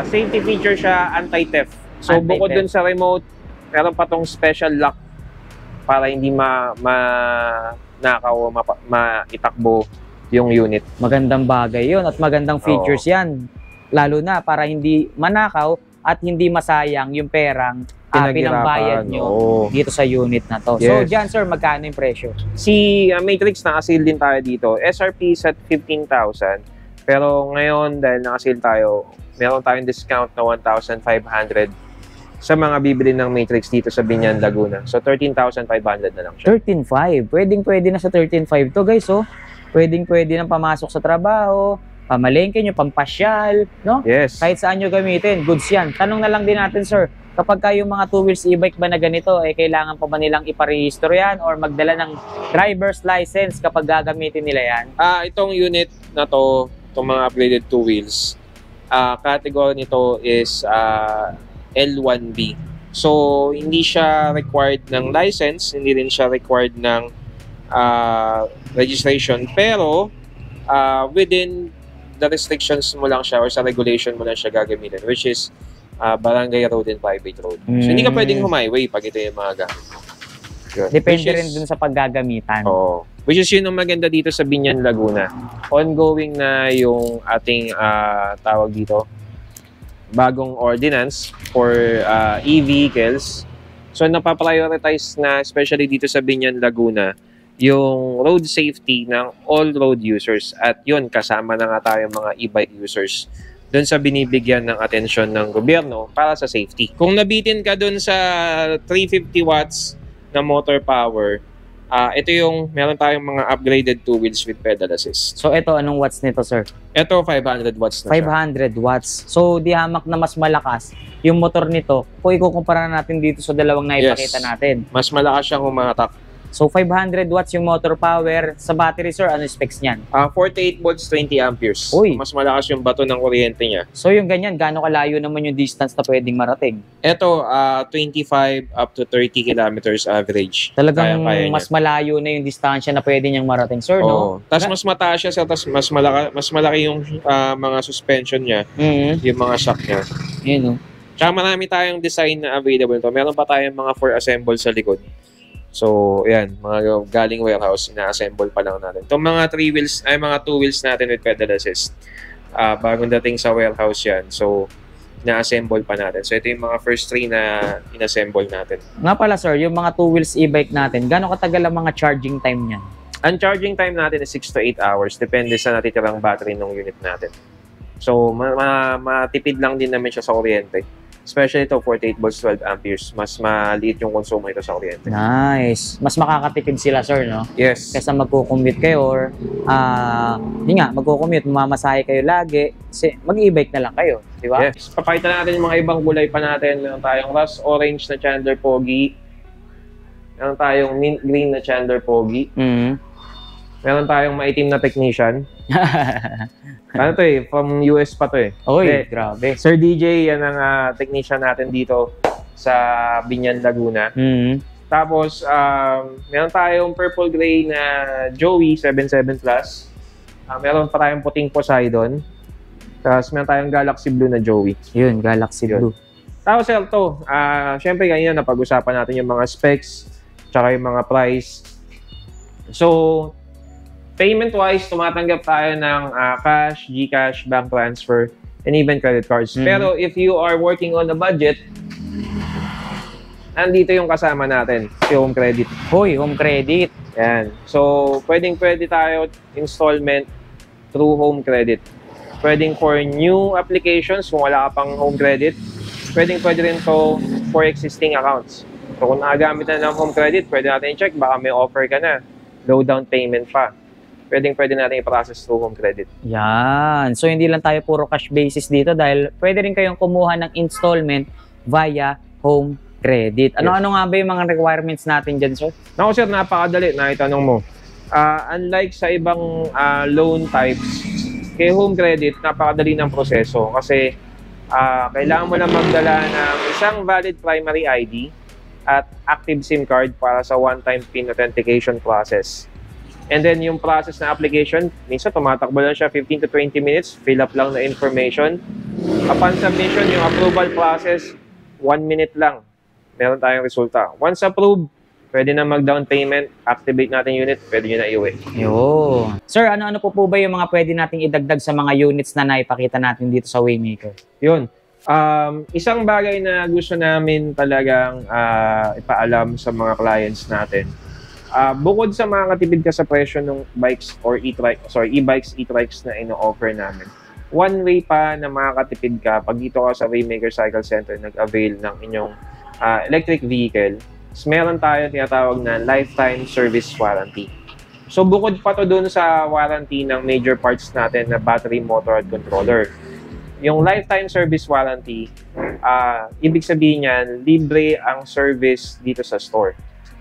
Safety feature siya, anti-theft. So,
Anti-theft.
bukod dun sa remote, meron pa tong special lock para hindi nakaw, maitakbo yung unit.
Magandang bagay yun at magandang features yan. Lalo na para hindi manakaw at hindi masayang yung perang pinambayad nyo dito sa unit na to. So,
Yes.
dyan sir, magkano yung presyo?
Si Matrix, naka-sale din tayo dito. SRP is at 15,000. Pero ngayon, dahil naka-sale tayo, meron tayong discount na 1,500 sa mga bibili ng Matrix dito sa Binyan, Laguna. So, 13,500 na lang siya.
13.5. Pwedeng-pwede na sa 13.5 to guys, oh. Pwedeng-pwede nang pamasok sa trabaho, pamalengke nyo, pampasyal, no?
Yes.
Kahit saan nyo gamitin, goods yan. Tanong na lang din natin, sir, kapag yung mga two wheels e-bike ba na ganito, kailangan pa ba nilang iparehistro yan or magdala ng driver's license kapag gagamitin nila yan?
Itong unit na to, itong mga upgraded two wheels, category nito is L1B. So, hindi siya required ng license, hindi rin siya required ng registration, pero within the restrictions mo lang siya or sa regulation mo lang siya gagamitin, which is barangay road and private road. So, hindi ka pwedeng humighway pag ito yung mga gamit. Yun.
Depende rin dun sa paggagamitan.
Oo. Which is yun ang maganda dito sa Binyan, Laguna. Ongoing na yung ating tawag dito, bagong ordinance for e-vehicles. So, napaprioritize na, especially dito sa Binyan, Laguna, yung road safety ng all road users. At yun, kasama na nga tayo mga e-bike users doon sa binibigyan ng atensyon ng gobyerno para sa safety. Kung nabitin ka doon sa 350 watts na motor power, ito yung meron tayong mga upgraded two wheels with pedal assist.
So, ito, anong watts nito, sir?
Ito, 500 watts na siya.
500 watts. So, di hamak na mas malakas yung motor nito kung ikukumpara natin dito sa dalawang naipakita natin.
Mas malakas siyang humatak.
So, 500 watts yung motor power. Sa battery, sir, ano specs niyan?
48 volts, 20 amperes.
Uy.
Mas malakas yung bato ng kuryente niya.
So, yung ganyan, gaano kalayo naman yung distance na pwedeng marating?
Ito, 25 up to 30 kilometers average.
Talagang
Kaya-kaya niya.
mas malayo na yung distansya na pwede niyang marating, sir,
Oo.
no?
Tapos mas mataas siya, tapos mas malaki yung mga suspension niya, yung mga shock niya.
Yun, no?
Tsaka marami tayong design na available to. Meron pa tayong mga for assemble sa likod. So, yan, mga galing warehouse, ina-assemble pa lang natin. Itong mga 3 wheels, ay mga 2 wheels natin with pedal assist. Bagong dating sa warehouse yan. So, ina-assemble pa natin. So, ito yung mga first 3 na in-assemble natin.
Nga pala, sir, yung mga two wheels e-bike natin, gaano katagal ang mga charging time niyan?
Ang charging time natin is 6 to 8 hours. Depende sa natitirang battery ng unit natin. So, matipid lang din namin siya sa kuryente. Especially ito, 48 volts, 12 amperes. Mas maliit yung konsumo ito sa kuryente.
Nice. Mas makakatipid sila, sir, no?
Yes.
Kaysa magko-commute kayo or hindi nga, magko-commute, mamamasahe kayo lagi, kasi mag-e-bike na lang kayo, di ba?
Yes. Papakita natin yung mga ibang kulay pa natin. Meron tayong rust orange na Chandler Pogi. Meron tayong mint green na Chandler Pogi. Meron tayong maitim na Technician. Ano to from US pa to
Oy, grabe.
Sir DJ, yan ang technician natin dito sa Binyan, Laguna. Tapos, meron tayong purple gray na Joey 77 Plus. Meron pa tayong puting Poseidon. Tapos, meron tayong Galaxy Blue na Joey.
Yun, Galaxy Blue.
Tapos, ito, syempre kanina napag-usapan natin yung mga specs, tsaka yung mga price. So, payment-wise, tumatanggap tayo ng cash, GCash, bank transfer, and even credit cards. Pero if you are working on a budget, andito yung kasama natin, yung home credit.
Hoy, home credit.
Yan. So, pwedeng-pwede tayo installment through home credit. Pwedeng for new applications, kung wala ka pang home credit. Pwedeng-pwede rin to for existing accounts. So, kung nakagamit na ng home credit, pwede natin i-check, baka may offer ka na. Low down payment pa. Pwede natin i-process through home credit.
Yan. So, hindi lang tayo puro cash basis dito dahil pwede rin kayong kumuha ng installment via home credit. Ano-ano nga ba yung mga requirements natin dyan, sir?
Naku sir, napakadali na itanong mo. Unlike sa ibang loan types, kay home credit, napakadali ng proseso kasi kailangan mo lang magdala ng isang valid primary ID at active SIM card para sa one-time PIN authentication process. And then yung process na application, minsan tumatakbo lang siya 15 to 20 minutes, fill up lang na information. Upon submission, yung approval process, 1 minute lang, meron tayong resulta. Once approved, pwede na mag-down payment, activate natin unit, pwede nyo na iuwi.
Yun. Sir, ano-ano po ba yung mga pwede nating idagdag sa mga units na naipakita natin dito sa Waymaker?
Yun. Isang bagay na gusto namin talagang ipaalam sa mga clients natin. Bukod sa mga katipid ka sa presyo ng bikes or e-bikes, e-trikes na ino-offer namin, one way pa na makakatipid ka pag dito ka sa Waymaker Cycle Center nag-avail ng inyong electric vehicle, meron tayo tinatawag na lifetime service warranty. So bukod pa to dun sa warranty ng major parts natin na battery, motor at controller. Yung lifetime service warranty, ibig sabihin yan, libre ang service dito sa store.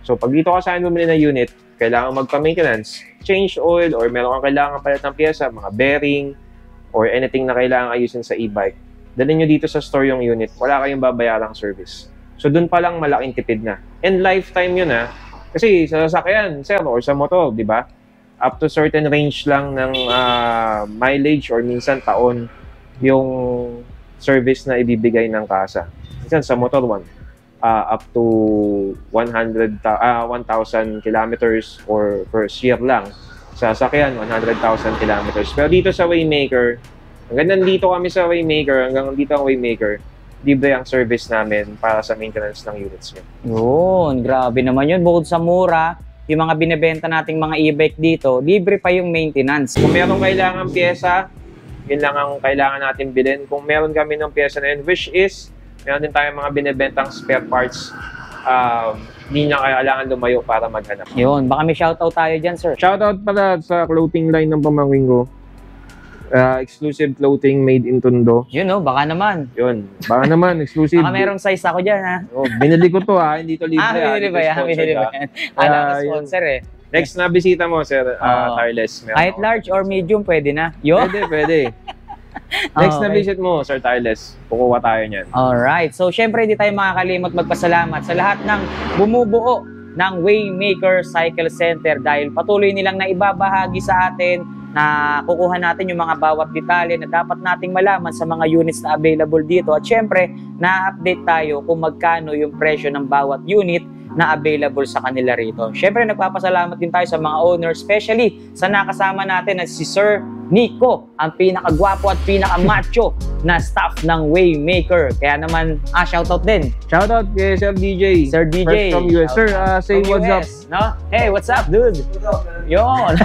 So pag dito ka sa bumili ng unit, kailangan magpa-maintenance, change oil, or meron kang kailangan palit ng pyesa, mga bearing, or anything na kailangan ayusin sa e-bike, dalhin nyo dito sa store yung unit, wala kayong babayarang service. So dun pa lang malaking tipid na. And lifetime yun kasi sa sasakyan, sir, or sa motor, di ba? Up to certain range lang ng mileage or minsan taon yung service na ibibigay ng kasa. Minsan sa motor, up to 1,000 kilometers or first year lang. Sa sasakyan, 100,000 kilometers. Pero dito sa Waymaker, hanggang nandito kami sa Waymaker, hanggang dito ang Waymaker, libre ang service namin para sa maintenance ng units nyo.
Yun, grabe naman yun. Bukod sa mura, yung mga binibenta nating mga e-bike dito, libre pa yung maintenance.
Kung meron kailangan pyesa, yun lang ang kailangan natin bilhin. Kung meron kami ng pyesa na yun, which is, meron din tayong mga binibentang spare parts, hindi na kailangan lumayo para maghanap.
Yun, baka may shoutout tayo dyan, sir.
Shoutout pala sa clothing line ng pamangkin ko. Exclusive clothing made in Tondo.
Yun, no? Baka naman.
Yun. Baka naman, exclusive.
Baka merong size ako dyan, ha?
Oh, binili ko to, hindi to libre.
Binili ba yan? Binili ba yan? Alam sponsor, eh.
Next na bisita mo, sir, Tireless.
Kahit large or medium, pwede na. Yun?
Pwede. Next na visit mo, Sir Tireless. Kukuha tayo niyan.
Alright. So, syempre, hindi tayo makakalimot magpasalamat sa lahat ng bumubuo ng Waymaker Cycle Center dahil patuloy nilang naibabahagi sa atin na kukuha natin yung mga bawat detalye na dapat nating malaman sa mga units na available dito. At syempre, na-update tayo kung magkano yung presyo ng bawat unit na available sa kanila rito. Syempre, nagpapasalamat din tayo sa mga owners, especially sa nakasama natin na si Sir Nico, ang pinakagwapo at pinakamacho na staff ng Waymaker. Kaya naman, shoutout din.
Shoutout kay Sir DJ.
Sir DJ.
First from US. Sir, say what's up.
No? Hey, what's up, dude? Yon.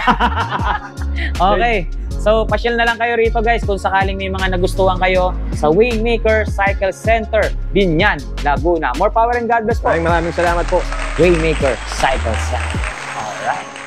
Okay. So, pasyal na lang kayo rito, guys, kung sakaling may mga nagustuhan kayo sa Waymaker Cycle Center, Binyan, Laguna. More power and God bless po.
Maraming salamat po.
Waymaker Cycle Center. Alright.